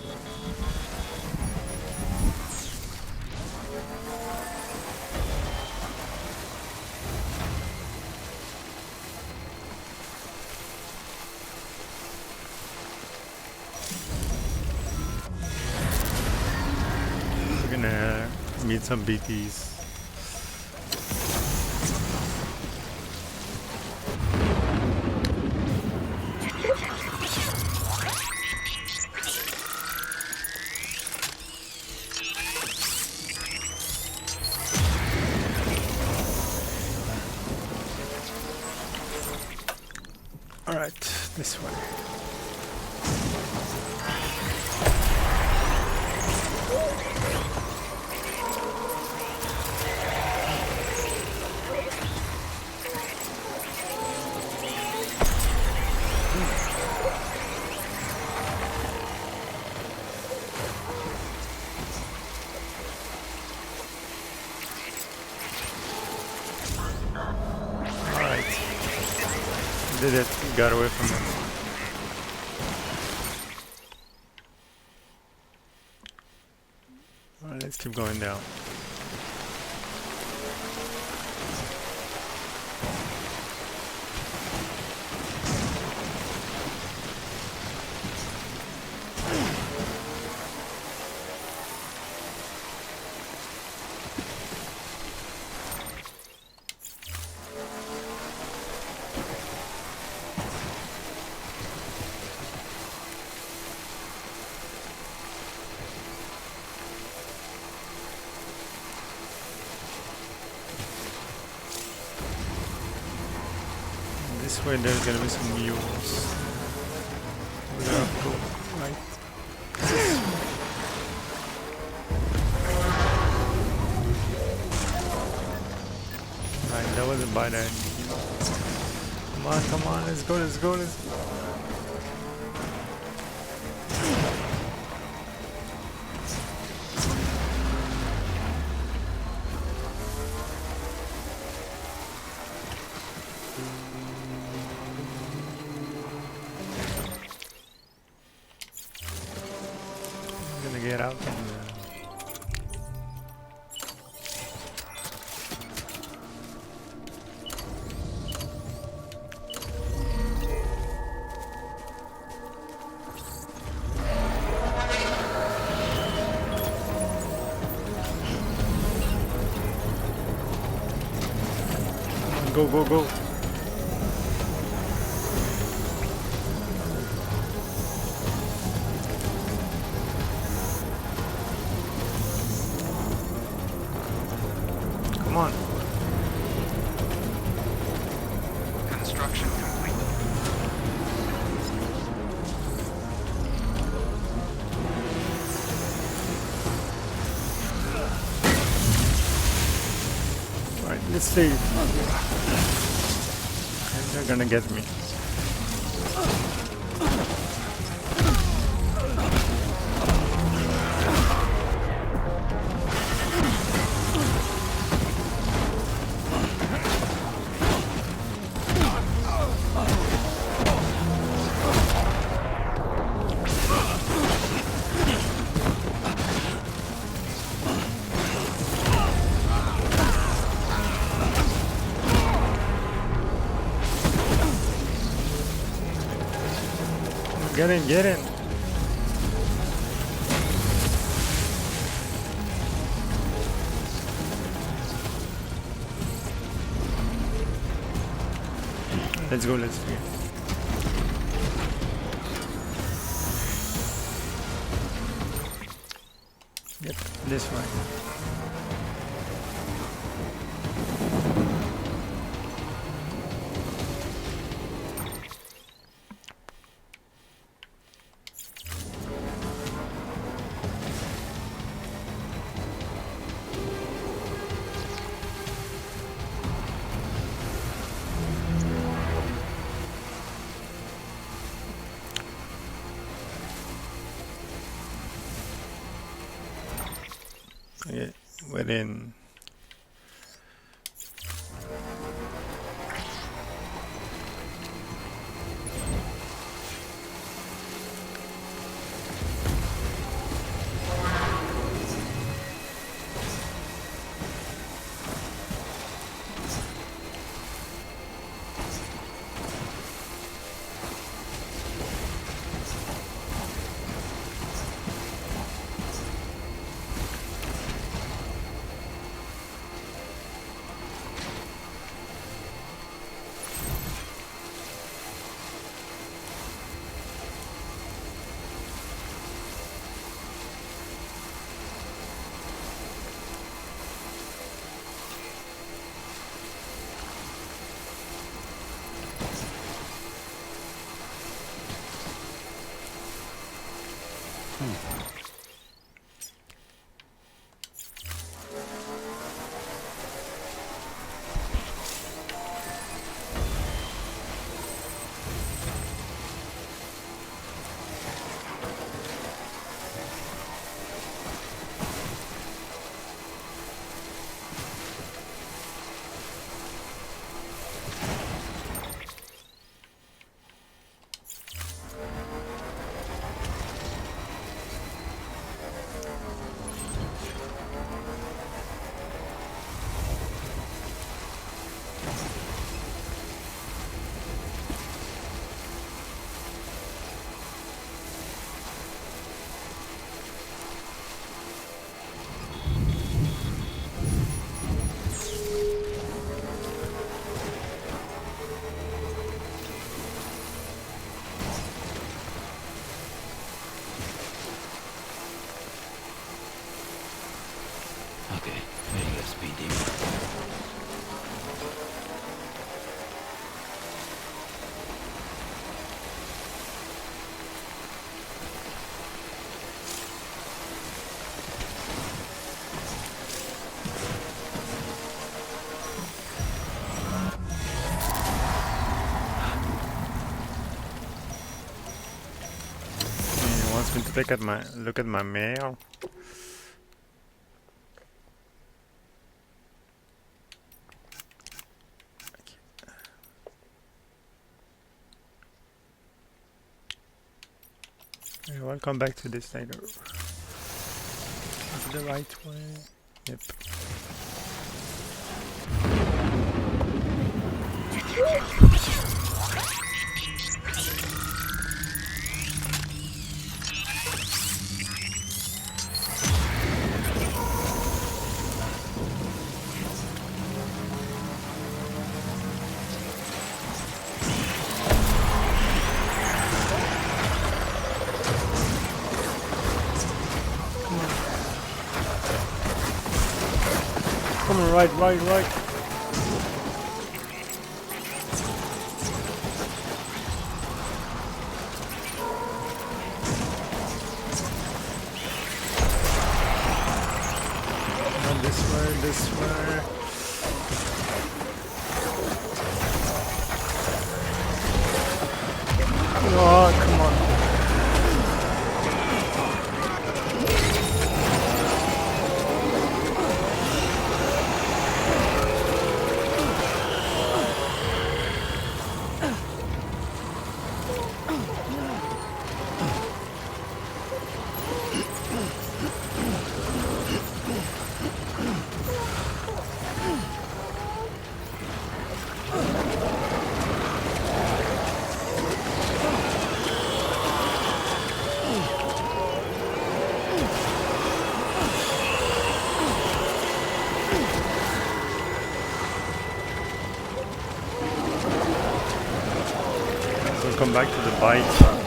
We're gonna meet some BTs. Alright, this way. Did it, got away from it. Alright, let's keep going down. This way there's gonna be some mules. We're gonna go right. Right, that wasn't bad idea. Come on, let's go, let's go, let's go. Get out from there. Go, go, go. Come on. Construction complete. Alright, let's see. They're gonna get me. Get in, get in! Let's go, let's go. Yep, this way. Okay, we're in. Okay, there you go, speed demon. He wants me to look at my mail. Okay, we'll come back to this later. Is it the right way? Yep. Come on, right. Come on, this way. Oh, come on. come back to the bite.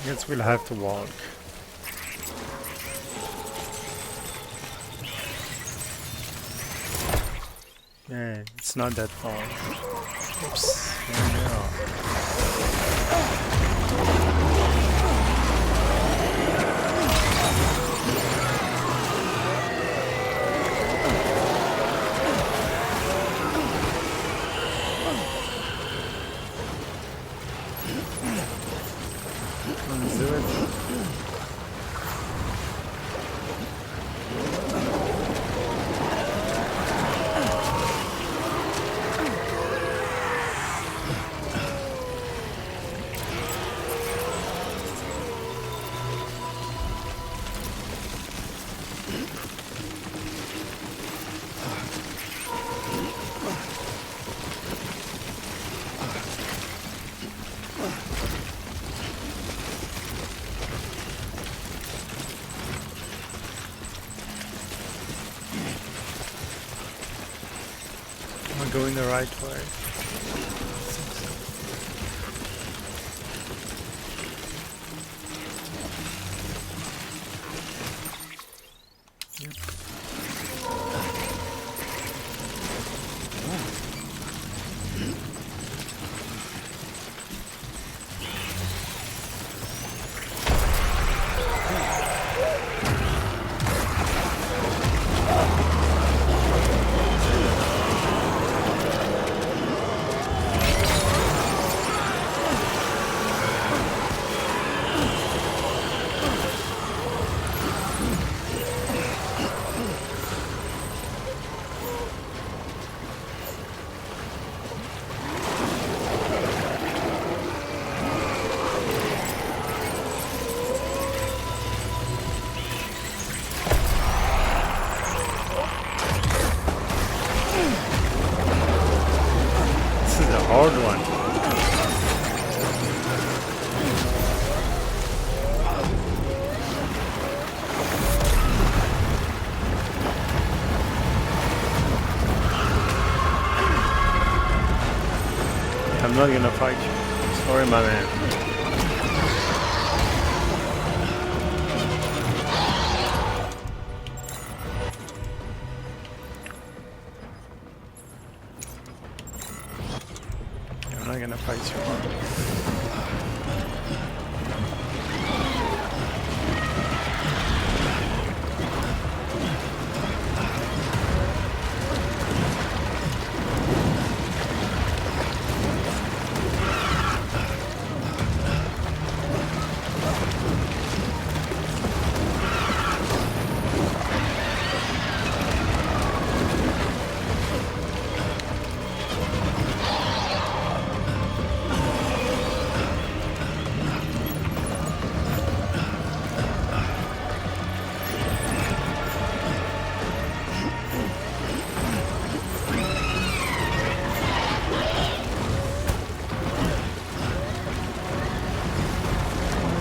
Guess we'll have to walk. Yeah, it's not that far. Oops, there they Let's do it. Am I going the right way? Hard one. I'm not gonna fight you. Sorry, my man. I'm not gonna fight you.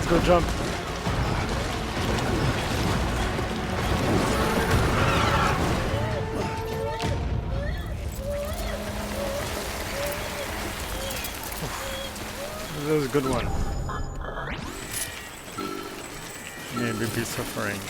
Let's go jump. That was a good one. Maybe be suffering.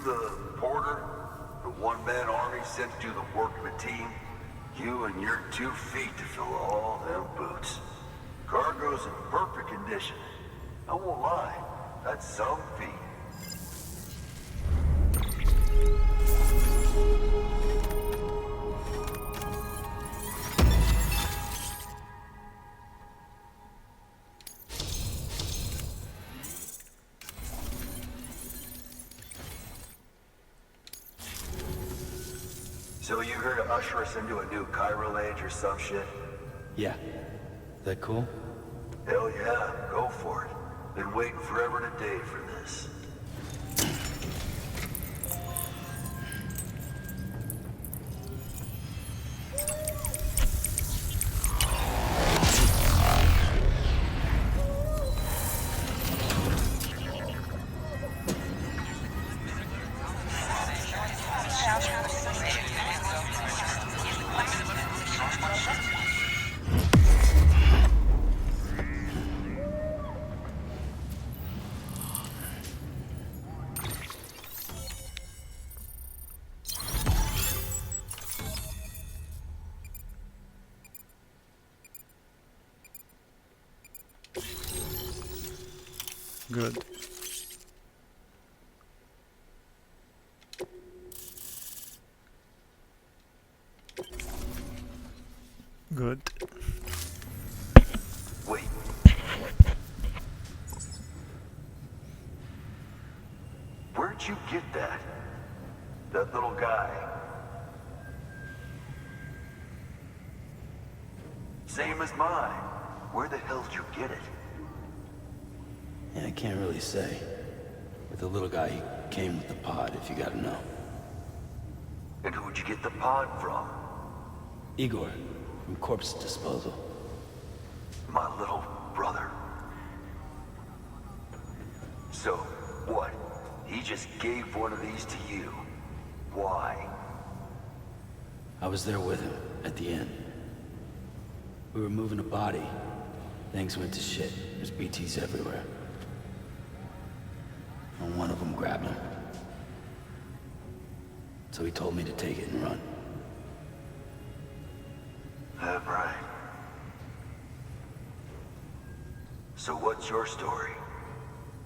the porter? The one-man army sent to do the work of a team? You and your 2 feet to fill all them boots. Cargo's in perfect condition. I won't lie, that's some feat. So you here to usher us into a new chiral age or some shit? Yeah. That cool? Hell yeah, go for it. Been waiting forever and a day for this. Good. Good. Wait. Where'd you get that? That little guy? Same as mine. Where the hell did you get it? Yeah, I can't really say. With the little guy, he came with the pod, if you gotta know. And who'd you get the pod from? Igor, from Corpse Disposal. My little brother. So, what? He just gave one of these to you. Why? I was there with him, at the end. We were moving a body. Things went to shit. There's BTs everywhere. And one of them grabbed him. So he told me to take it and run. That right. So what's your story?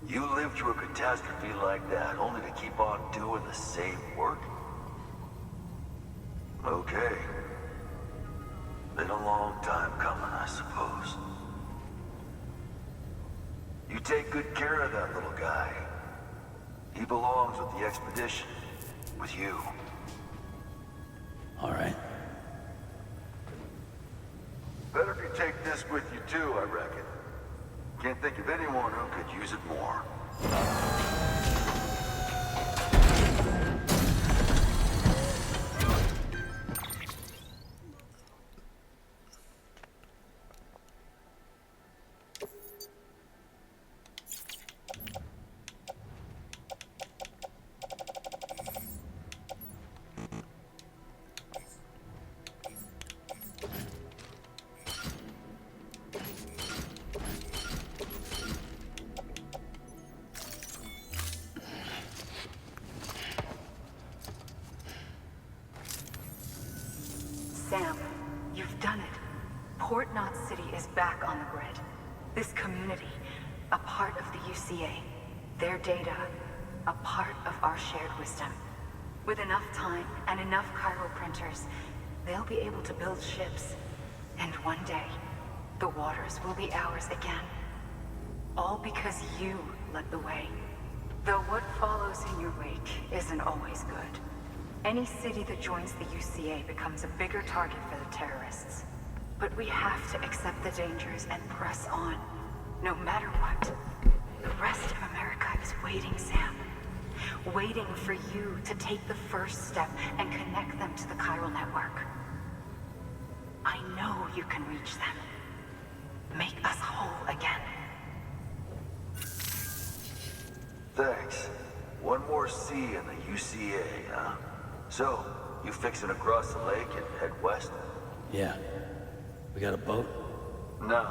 You lived through a catastrophe like that, only to keep on doing the same work? Okay. Been a long time coming, I suppose. You take good care of that little guy. He belongs with the expedition. With you. All right. Better if you take this with you too, I reckon. Can't think of anyone who could use it more. Sam, you've done it. Port Knot City is back on the grid. This community, a part of the UCA. Their data, a part of our shared wisdom. With enough time and enough chiral printers, they'll be able to build ships. And one day, the waters will be ours again. All because you led the way. Though what follows in your wake isn't always good. Any city that joins the UCA becomes a bigger target for the terrorists. But we have to accept the dangers and press on, no matter what. The rest of America is waiting, Sam. Waiting for you to take the first step and connect them to the chiral network. I know you can reach them. Make us whole again. Thanks. One more C in the UCA, huh? So, you fixing to cross the lake and head west? Yeah. We got a boat? No,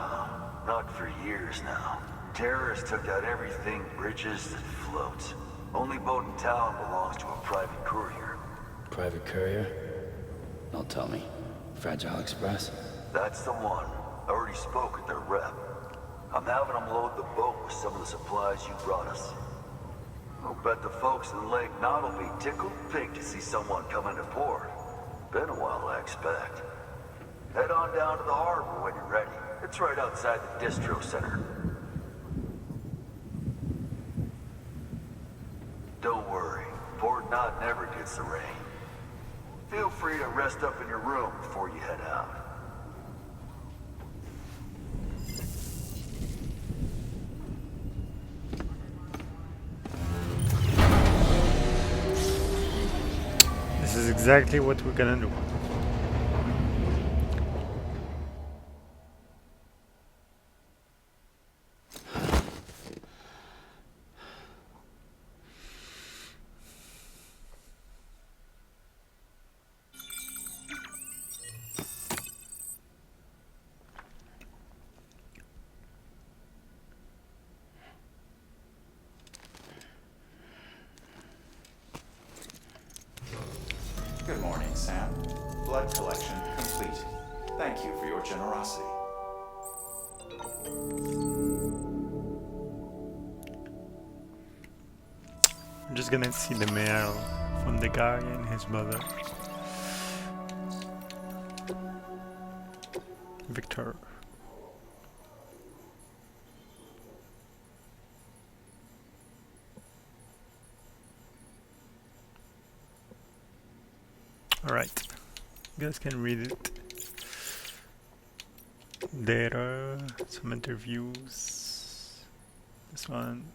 not for years now. Terrorists took out everything bridges that floats. Only boat in town belongs to a private courier. Private courier? Don't tell me. Fragile Express? That's the one. I already spoke with their rep. I'm having them load the boat with some of the supplies you brought us. I'll bet the folks in Lake Knot will be tickled pink to see someone come into port. Been a while, I expect. Head on down to the harbor when you're ready. It's right outside the distro center. Don't worry, Port Knot never gets the rain. Feel free to rest up in your room before you head out. This is exactly what we're gonna do. Good morning, Sam. Blood collection complete. Thank you for your generosity. I'm just gonna see the mail from the guy and his mother. Victor. Alright, you guys can read it. Data, some interviews. This one,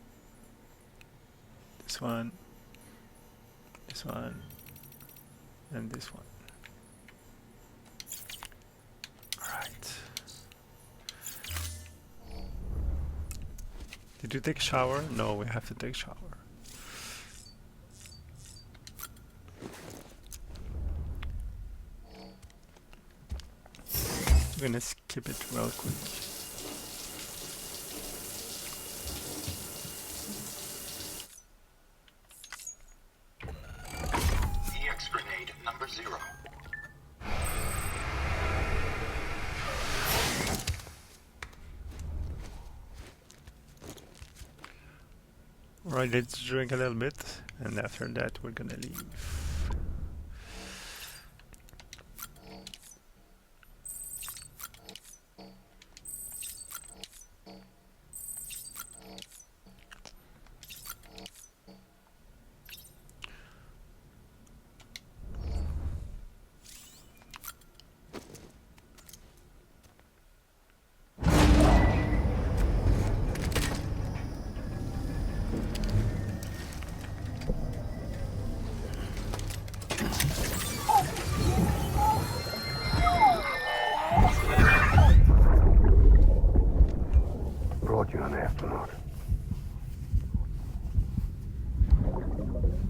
this one, this one, and this one. Alright. Did you take a shower? No, we have to take a shower. I'm gonna skip it real quick. EX grenade number 0. Alright, let's drink a little bit, and after that we're gonna leave. Brought you an astronaut.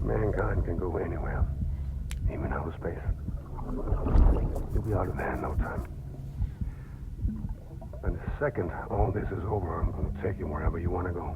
Mankind can go anywhere, even outer space. You'll be out of there in no time. And the second all this is over, I'm going to take you wherever you want to go.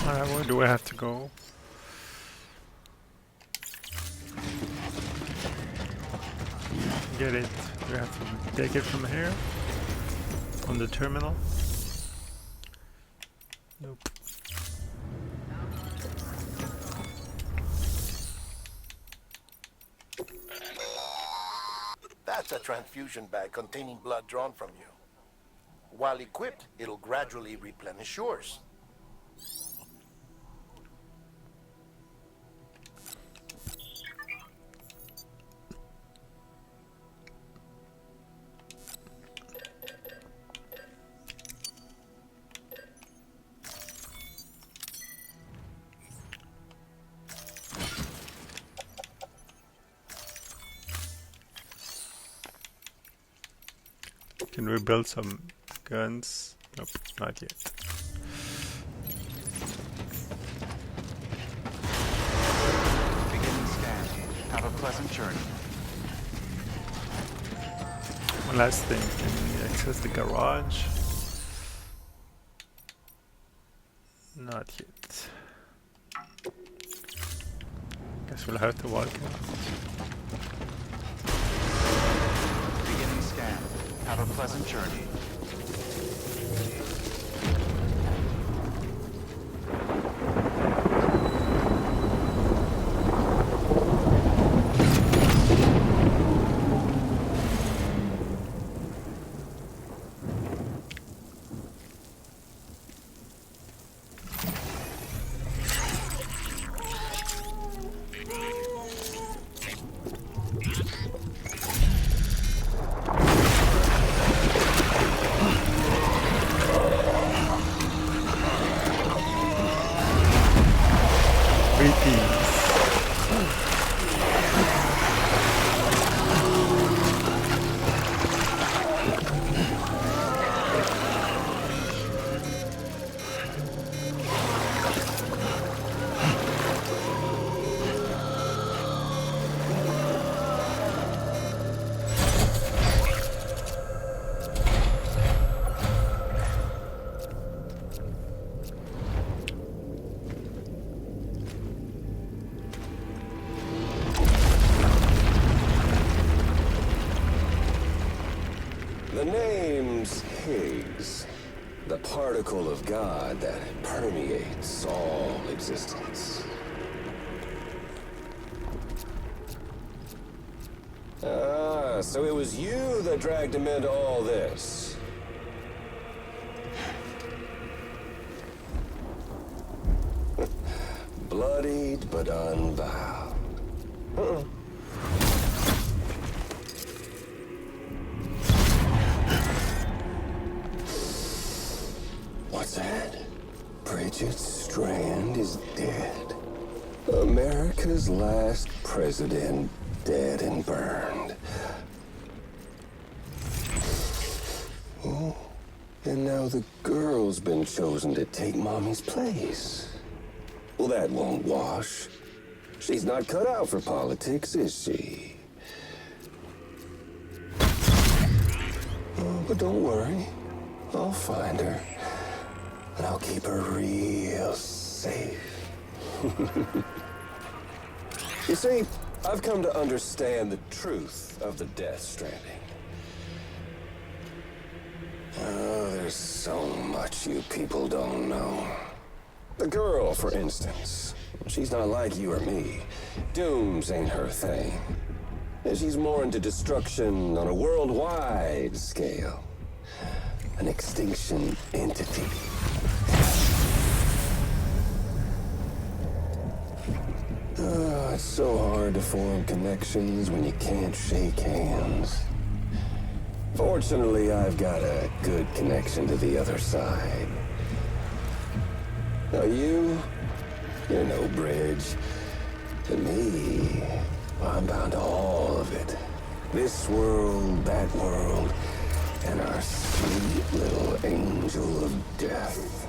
Alright, where do I have to go? Get it. We have to take it from here? On the terminal? Nope. That's a transfusion bag containing blood drawn from you. While equipped, it'll gradually replenish yours. Can we build some guns? Nope, not yet. Beginning scan. Have a pleasant journey. One last thing, can we access the garage? Not yet. Guess we'll have to walk out. Beginning scan. Have a pleasant journey. The name's Higgs, the particle of God that permeates all existence. Ah, so it was you that dragged him into all this. Bloodied but unbowed. What's that? Bridget Strand is dead. America's last president dead and burned. Oh, and now the girl's been chosen to take Mommy's place. Well, that won't wash. She's not cut out for politics, is she? Oh, but don't worry. I'll find her. And I'll keep her real safe. You see, I've come to understand the truth of the Death Stranding. Oh, there's so much you people don't know. The girl, for instance, she's not like you or me. Dooms ain't her thing. And she's more into destruction on a worldwide scale. An extinction entity. Oh, it's so hard to form connections when you can't shake hands. Fortunately, I've got a good connection to the other side. Now you're no bridge. To me, I'm bound to all of it. This world, that world, and our sweet little angel of death.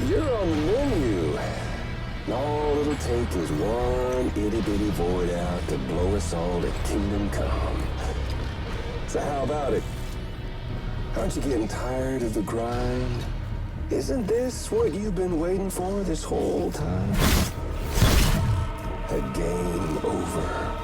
You're on the menu. All it'll take is one itty-bitty void out to blow us all to kingdom come. So how about it? Aren't you getting tired of the grind? Isn't this what you've been waiting for this whole time? A game over.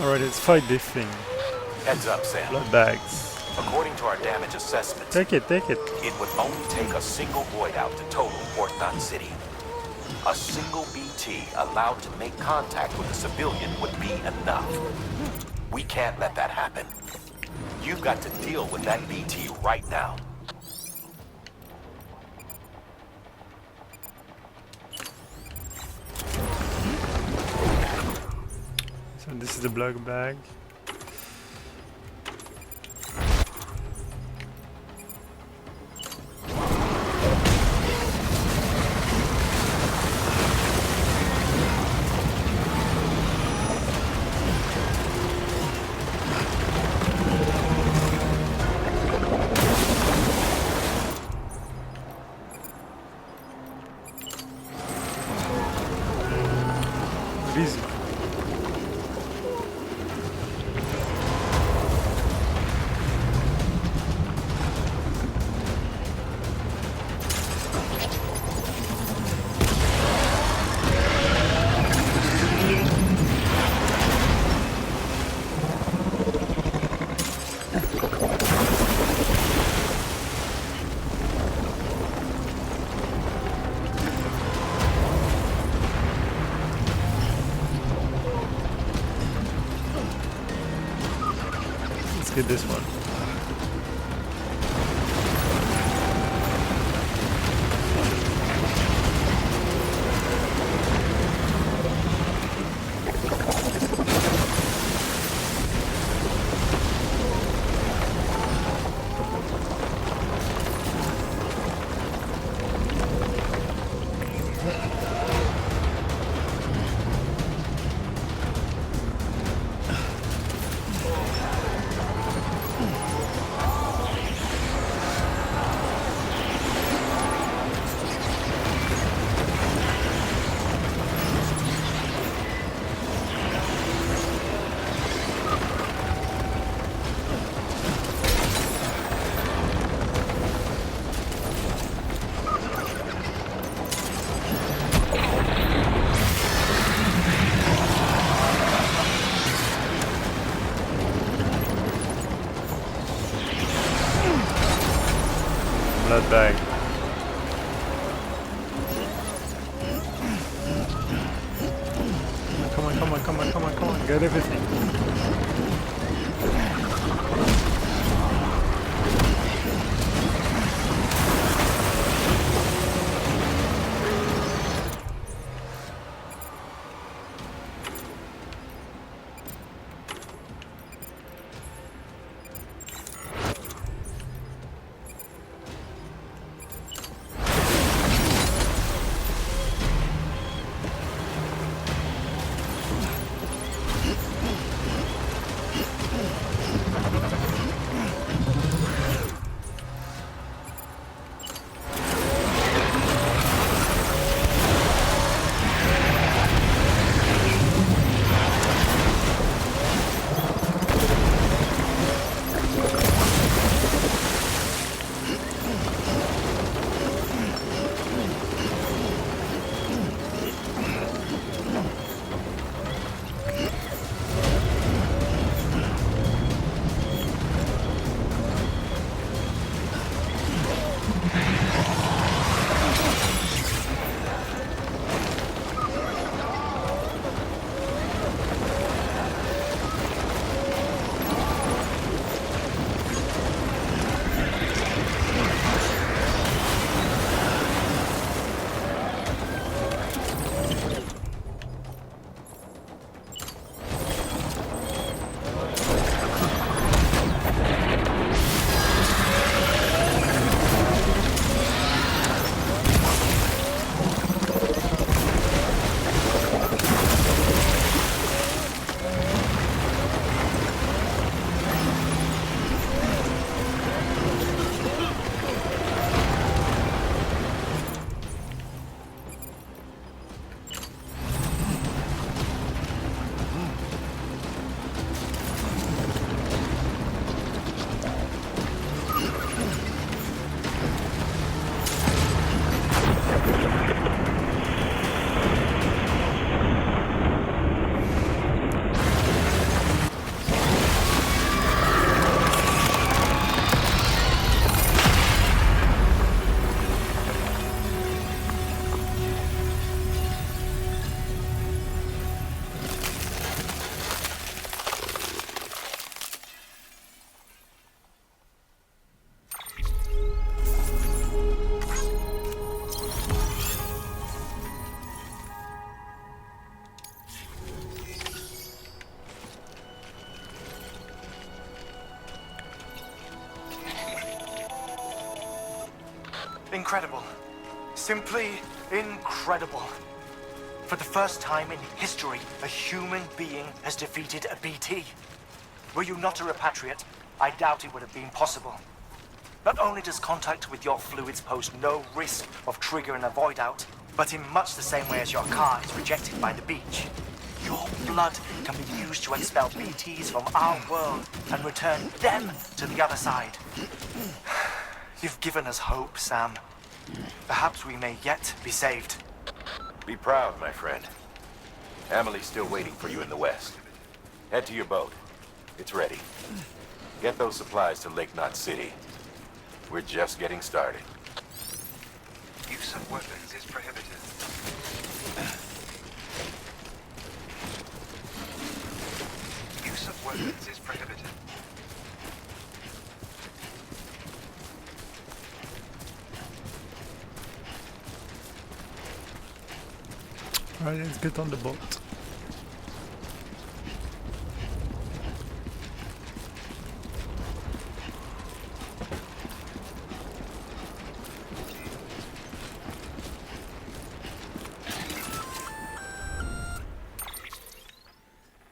Alright, let's fight this thing. Heads up, Sam. Blood bags. According to our damage assessments, Take it, take it. it would only take a single void out to total Port Knot City. A single BT allowed to make contact with a civilian would be enough. We can't let that happen. You've got to deal with that BT right now. So this is the blood bag. Easy. Let's get this one. Blood bag. Come on, come on, come on, come on, come on, get everything. Incredible. Simply incredible. For the first time in history, a human being has defeated a BT. Were you not a repatriate, I doubt it would have been possible. Not only does contact with your fluids pose no risk of triggering a void out, but in much the same way as your car is rejected by the beach. Your blood can be used to expel BTs from our world and return them to the other side. You've given us hope, Sam. Perhaps we may yet be saved. Be proud, my friend. Emily's still waiting for you in the west. Head to your boat. It's ready. Get those supplies to Lake Knot City. We're just getting started. Use of weapons is prohibited. Use of weapons is prohibited. Alright, let's get on the boat.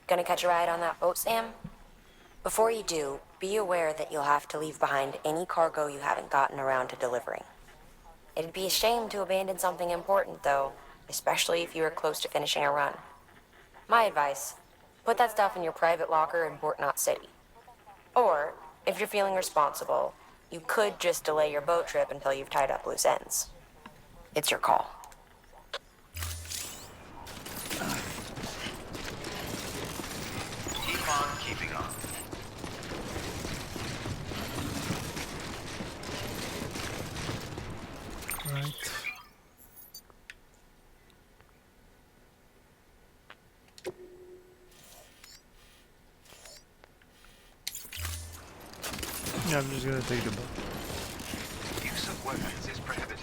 Gonna catch a ride on that boat, Sam? Before you do, be aware that you'll have to leave behind any cargo you haven't gotten around to delivering. It'd be a shame to abandon something important, though, especially if you are close to finishing a run. My advice, put that stuff in your private locker in Port Knot City. Or, if you're feeling responsible, you could just delay your boat trip until you've tied up loose ends. It's your call. Keep on keeping on. Right. Yeah, I'm just gonna take the boat. Use of weapons is prohibited.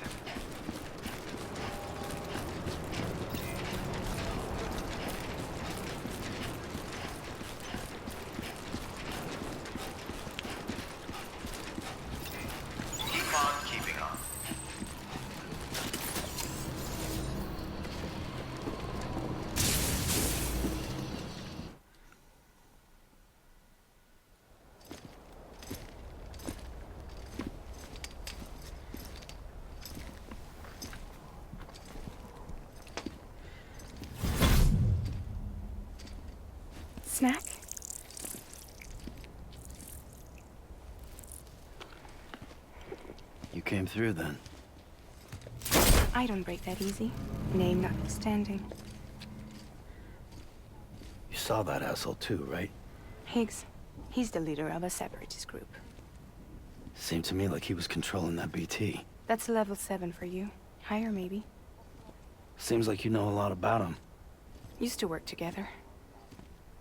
Keep on keeping on. Snack? You came through then. I don't break that easy. Name notwithstanding. You saw that asshole too, right? Higgs. He's the leader of a separatist group. Seemed to me like he was controlling that BT. That's level 7 for you. Higher, maybe. Seems like you know a lot about him. Used to work together.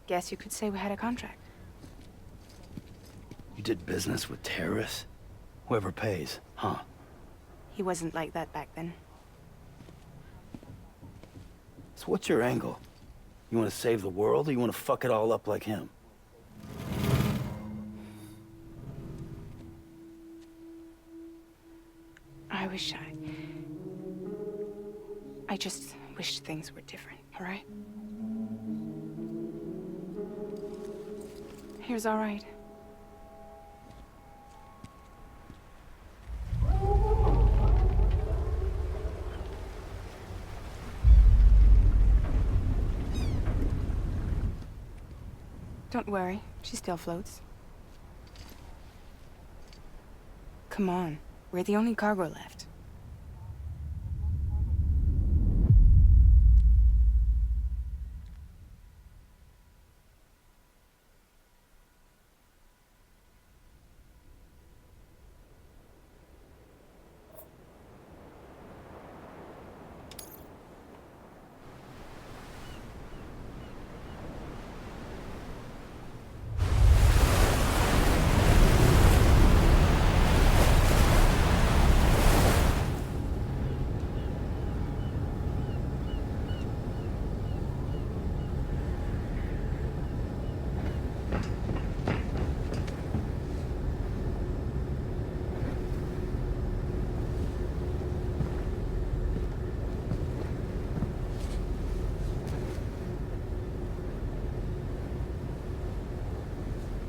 Guess you could say we had a contract. You did business with terrorists? Whoever pays, huh? He wasn't like that back then. So what's your angle? You want to save the world, or you want to fuck it all up like him? I just wish things were different, all right? Here's all right. Don't worry, she still floats. Come on, we're the only cargo left.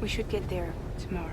We should get there tomorrow.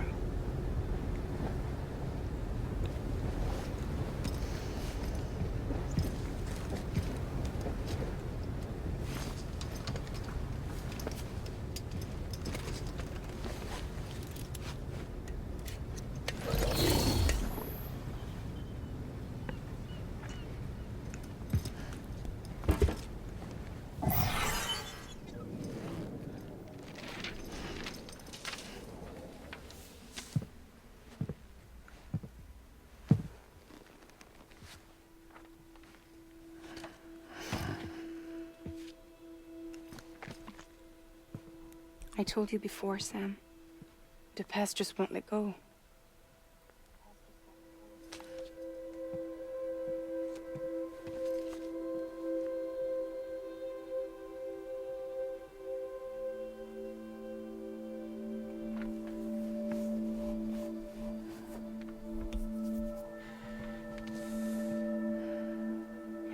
I told you before, Sam. The past just won't let go.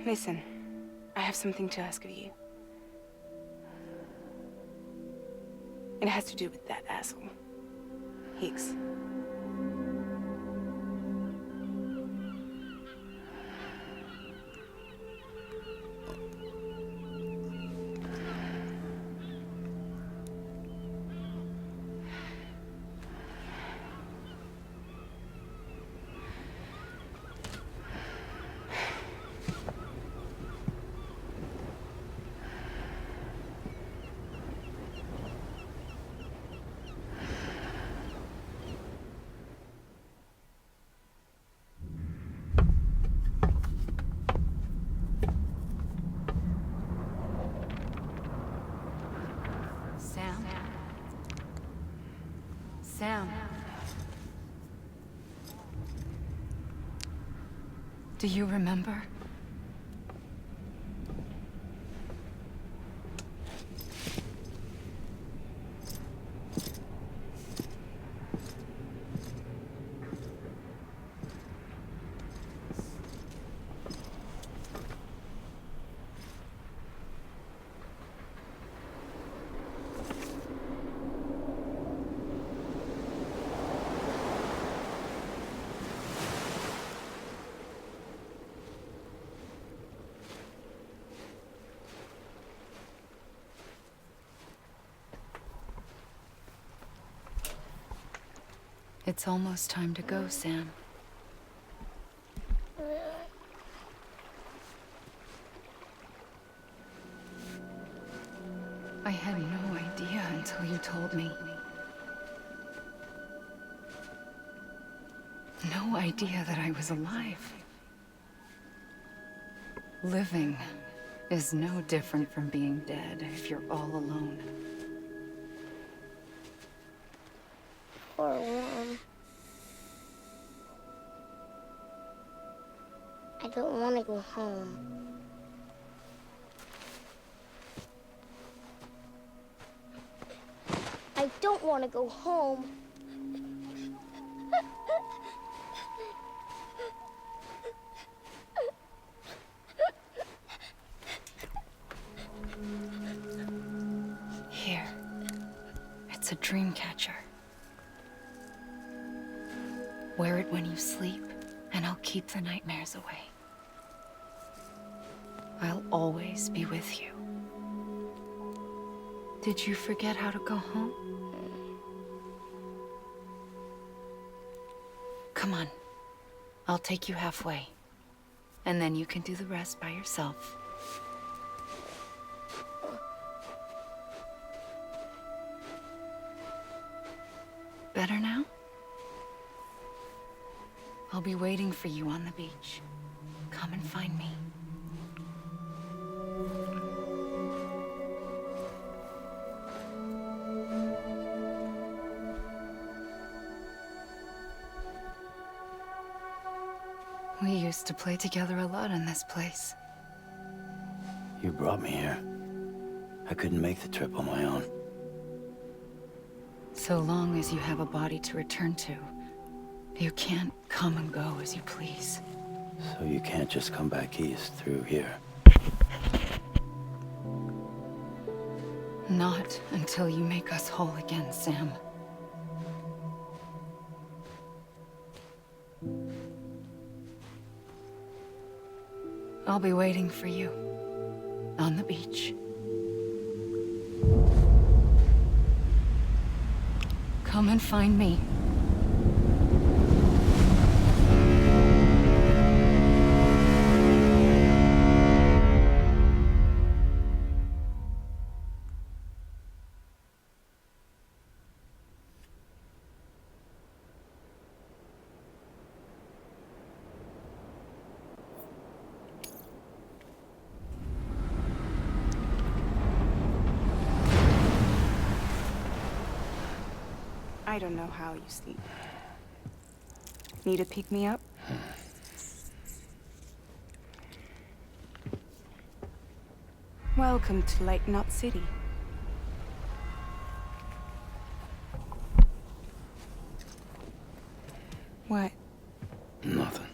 Listen, I have something to ask of you. It has to do with that asshole, Higgs. Sam. Do you remember? It's almost time to go, Sam. I had no idea until you told me. No idea that I was alive. Living is no different from being dead if you're all alone. Poor worm. I don't want to go home. I don't want to go home. Here. It's a dream catcher. Wear it when you sleep, and I'll keep the nightmares away. I'll always be with you. Did you forget how to go home? Come on. I'll take you halfway. And then you can do the rest by yourself. Better now? I'll be waiting for you on the beach. Come and find me. We used to play together a lot in this place. You brought me here. I couldn't make the trip on my own. So long as you have a body to return to, you can't come and go as you please. So you can't just come back east through here? Not until you make us whole again, Sam. I'll be waiting for you. On the beach. Come and find me. I don't know how you sleep. Need to pick me up? Welcome to Lake Knot City. What? Nothing.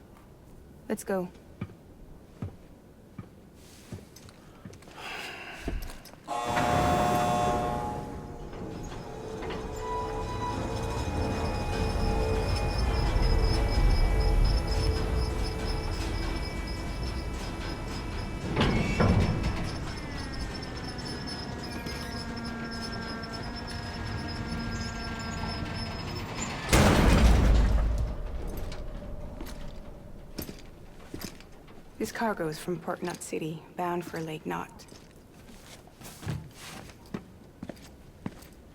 Let's go. This cargo is from Port Knot City, bound for Lake Knot.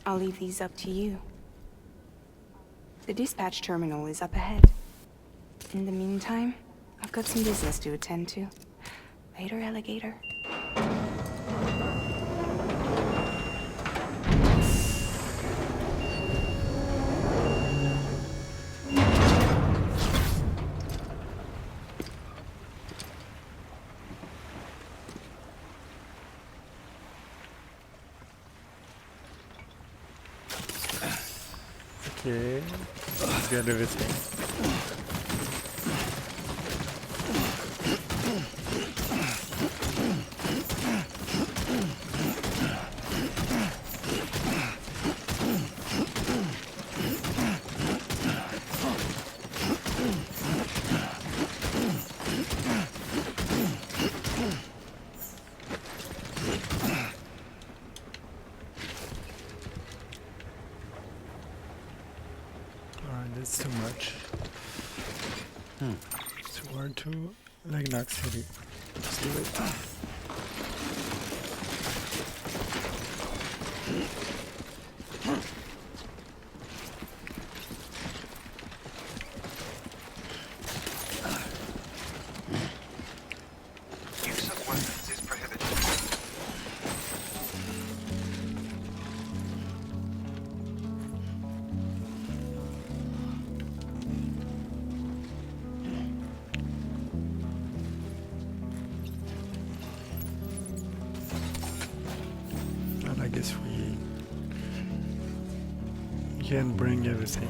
I'll leave these up to you. The dispatch terminal is up ahead. In the meantime, I've got some business to attend to. Later, alligator. Okay, let's get everything. Alright, that's too much. So we're to Lake Knot City. Let's do it. Use of weapons is prohibited. And I guess we can bring everything.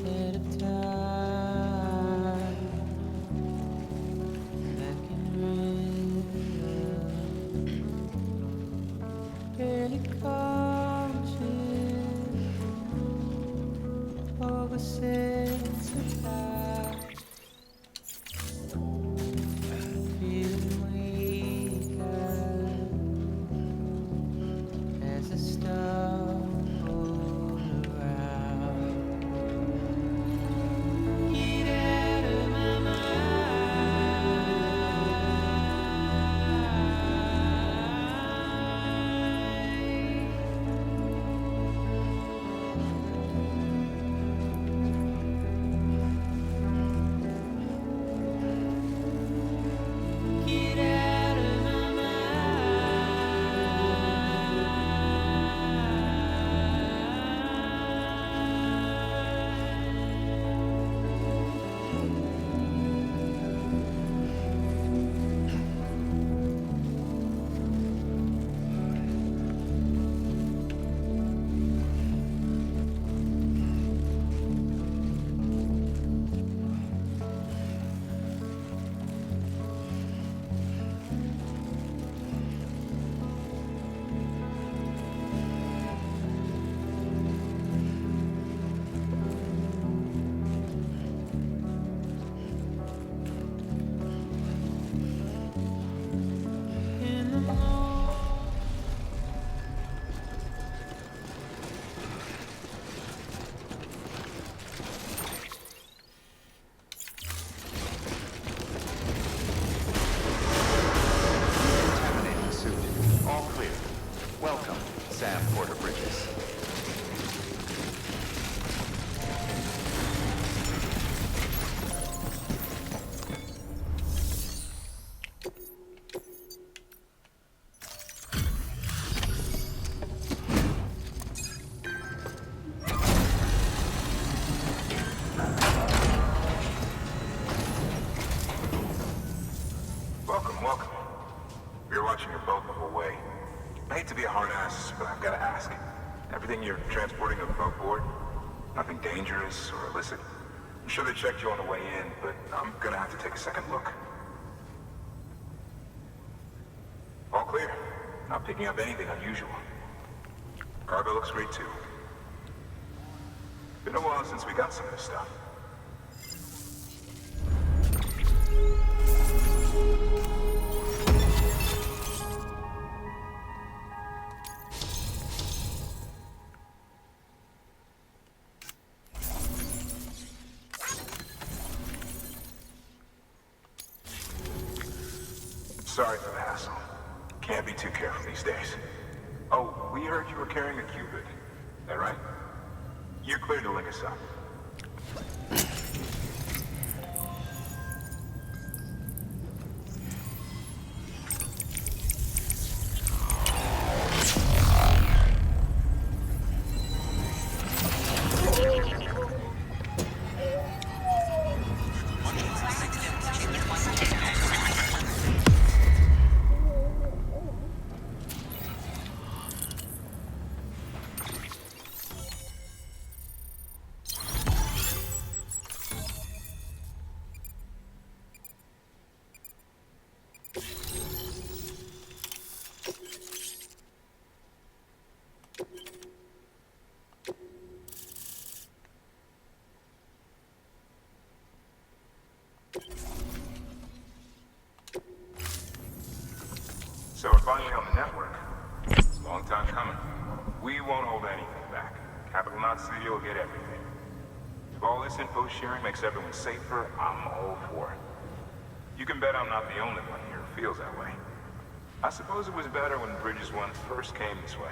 At a time I've got to ask. Everything you're transporting aboard? Nothing dangerous or illicit? I'm sure they checked you on the way in, but I'm gonna have to take a second look. All clear. Not picking up anything unusual. Cargo looks great too. Been a while since we got some of this stuff. Sorry for the hassle. Can't be too careful these days. Oh, we heard you were carrying a Cupid. Is that right? You're clear to link us up. So we're finally on the network. Long time coming. We won't hold anything back. Capital Knot City will get everything. If all this info sharing makes everyone safer, I'm all for it. You can bet I'm not the only one here who feels that way. I suppose it was better when Bridges 1 first came this way.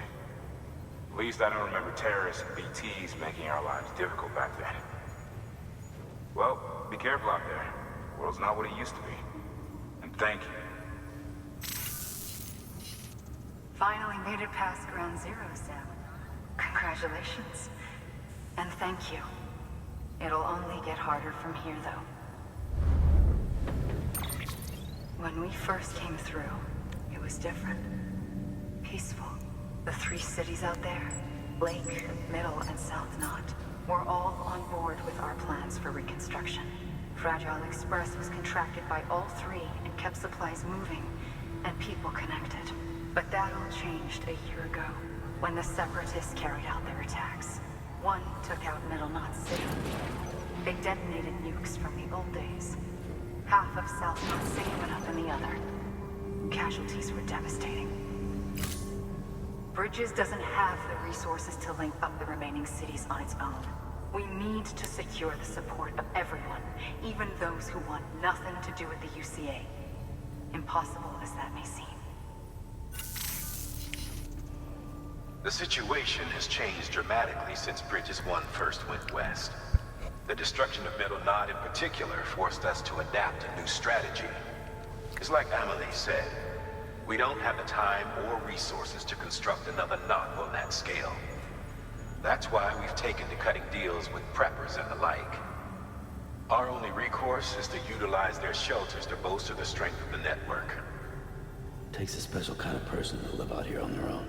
At least I don't remember terrorists and BTs making our lives difficult back then. Well, be careful out there. The world's not what it used to be. And thank you. Finally made it past ground zero, Sam. Congratulations. And thank you. It'll only get harder from here, though. When we first came through, it was different. Peaceful. The 3 cities out there, Lake, Middle, and South Knot, were all on board with our plans for reconstruction. Fragile Express was contracted by all 3 and kept supplies moving and people connected. But that all changed a year ago, when the Separatists carried out their attacks. One took out Middle Knot City. They detonated nukes from the old days. Half of South Knot City went up in the other. Casualties were devastating. Bridges doesn't have the resources to link up the remaining cities on its own. We need to secure the support of everyone, even those who want nothing to do with the UCA. Impossible as that may seem. The situation has changed dramatically since Bridges 1 first went west. The destruction of Middle Knot in particular forced us to adapt a new strategy. It's like Amelie said, we don't have the time or resources to construct another knot on that scale. That's why we've taken to cutting deals with preppers and the like. Our only recourse is to utilize their shelters to bolster the strength of the network. Takes a special kind of person to live out here on their own.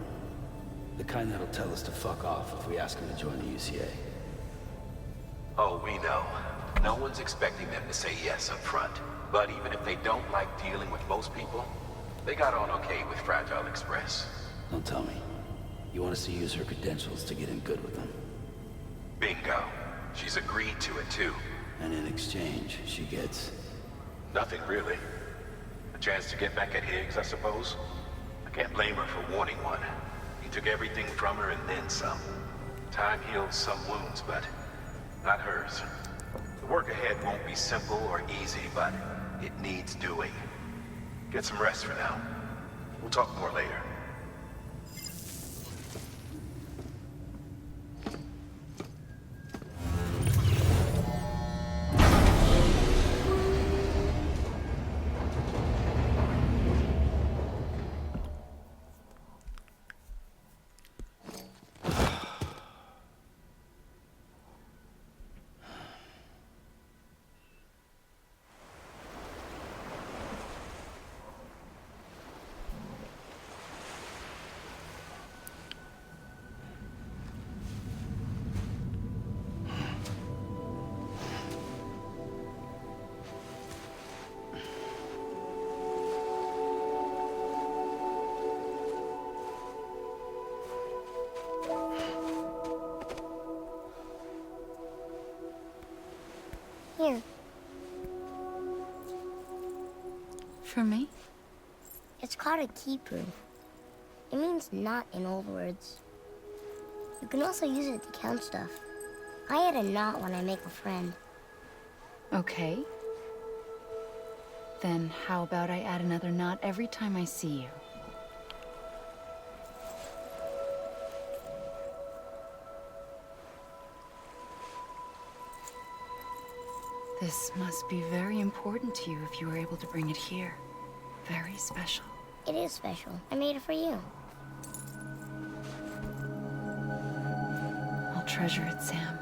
The kind that'll tell us to fuck off if we ask them to join the UCA. Oh, we know. No one's expecting them to say yes up front. But even if they don't like dealing with most people, they got on okay with Fragile Express. Don't tell me. You want us to use her credentials to get in good with them? Bingo. She's agreed to it too. And in exchange, she gets... Nothing really. A chance to get back at Higgs, I suppose. I can't blame her for wanting one. He took everything from her and then some. Time heals some wounds, but not hers. The work ahead won't be simple or easy, but it needs doing. Get some rest for now. We'll talk more later. Here. For me? It's called a kipu. It means knot in old words. You can also use it to count stuff. I add a knot when I make a friend. Okay. Then how about I add another knot every time I see you? This must be very important to you if you were able to bring it here. Very special. It is special. I made it for you. I'll treasure it, Sam.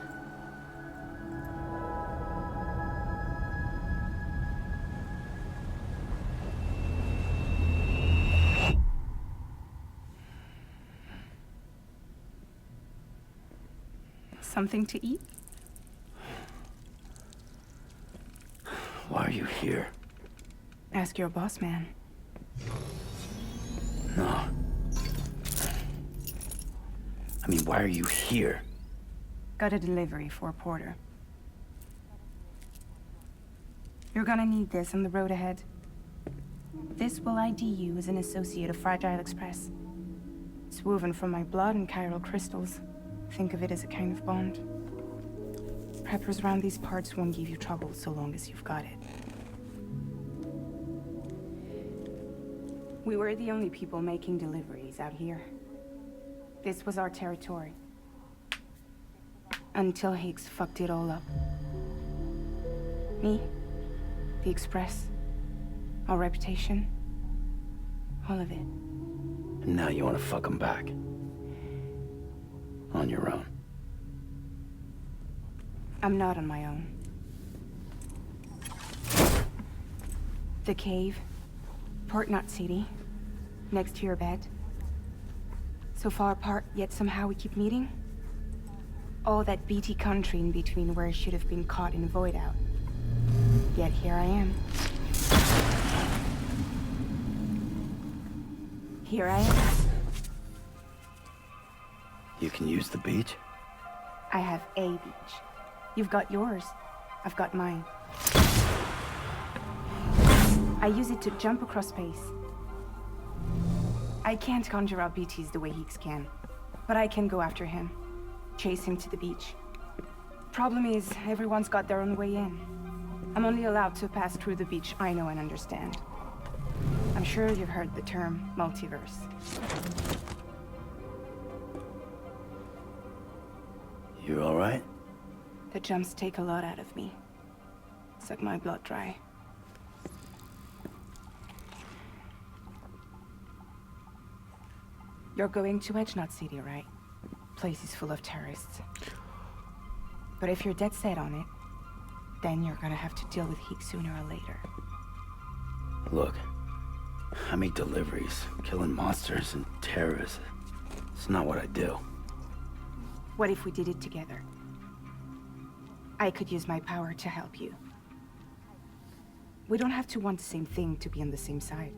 Something to eat? Why are you here? Ask your boss man. No. I mean, why are you here? Got a delivery for a porter. You're gonna need this on the road ahead. This will ID you as an associate of Fragile Express. It's woven from my blood and chiral crystals. Think of it as a kind of bond. Preppers around these parts won't give you trouble so long as you've got it. We were the only people making deliveries out here. This was our territory. Until Higgs fucked it all up. Me, the Express, our reputation, all of it. And now you want to fuck him back. On your own. I'm not on my own. The cave, Port Knot City, next to your bed. So far apart, yet somehow we keep meeting. All that BT country in between where I should have been caught in a void out. Yet here I am. Here I am. You can use the beach? I have a beach. You've got yours. I've got mine. I use it to jump across space. I can't conjure up BTs the way Higgs can, but I can go after him. Chase him to the beach. Problem is, everyone's got their own way in. I'm only allowed to pass through the beach I know and understand. I'm sure you've heard the term multiverse. You all right? The jumps take a lot out of me. Suck my blood dry. You're going to Edge Knot City, right? Place is full of terrorists. But if you're dead set on it, then you're gonna have to deal with Higgs sooner or later. Look, I make deliveries, killing monsters and terrorists. It's not what I do. What if we did it together? I could use my power to help you. We don't have to want the same thing to be on the same side.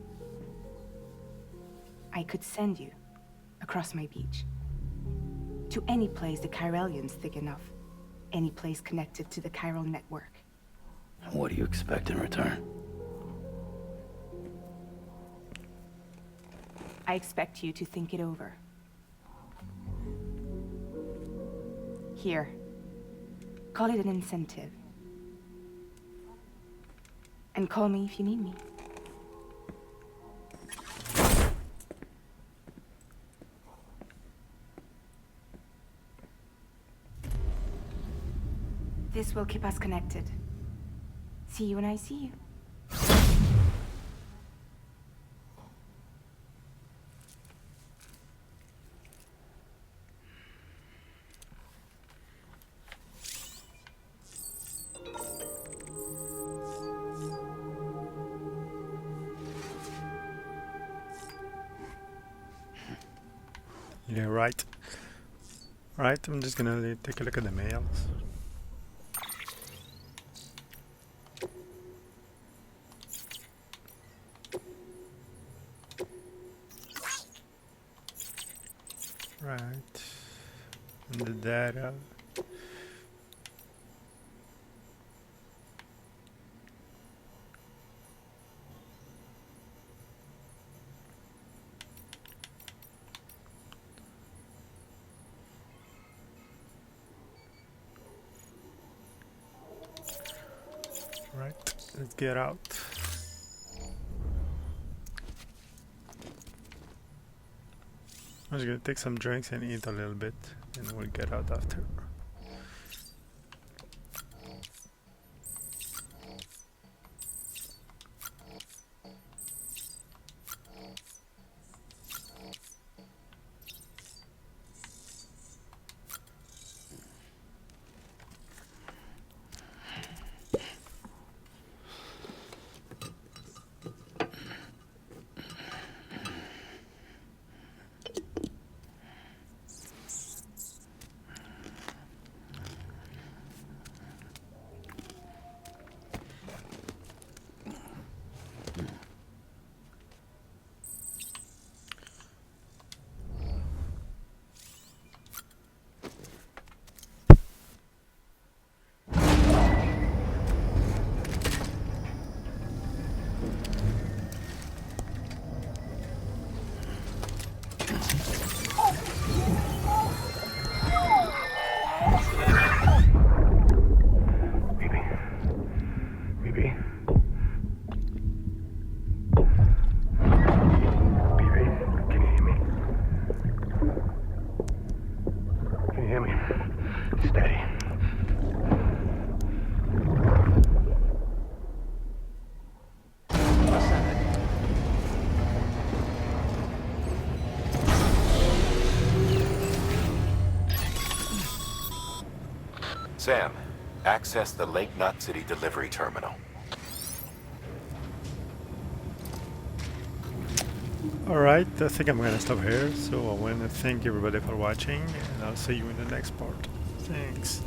I could send you across my beach. To any place the Chiralian's thick enough. Any place connected to the chiral network. What do you expect in return? I expect you to think it over. Here. Call it an incentive. And call me if you need me. This will keep us connected. See you when I see you. Yeah, right. Right, I'm just gonna take a look at the mails. Right. And the data. Right, let's get out. I'm just gonna take some drinks and eat a little bit, and we'll get out after. Sam, access the Lake Knot City delivery terminal. Alright, I think I'm gonna stop here, so I wanna thank everybody for watching, and I'll see you in the next part. Thanks.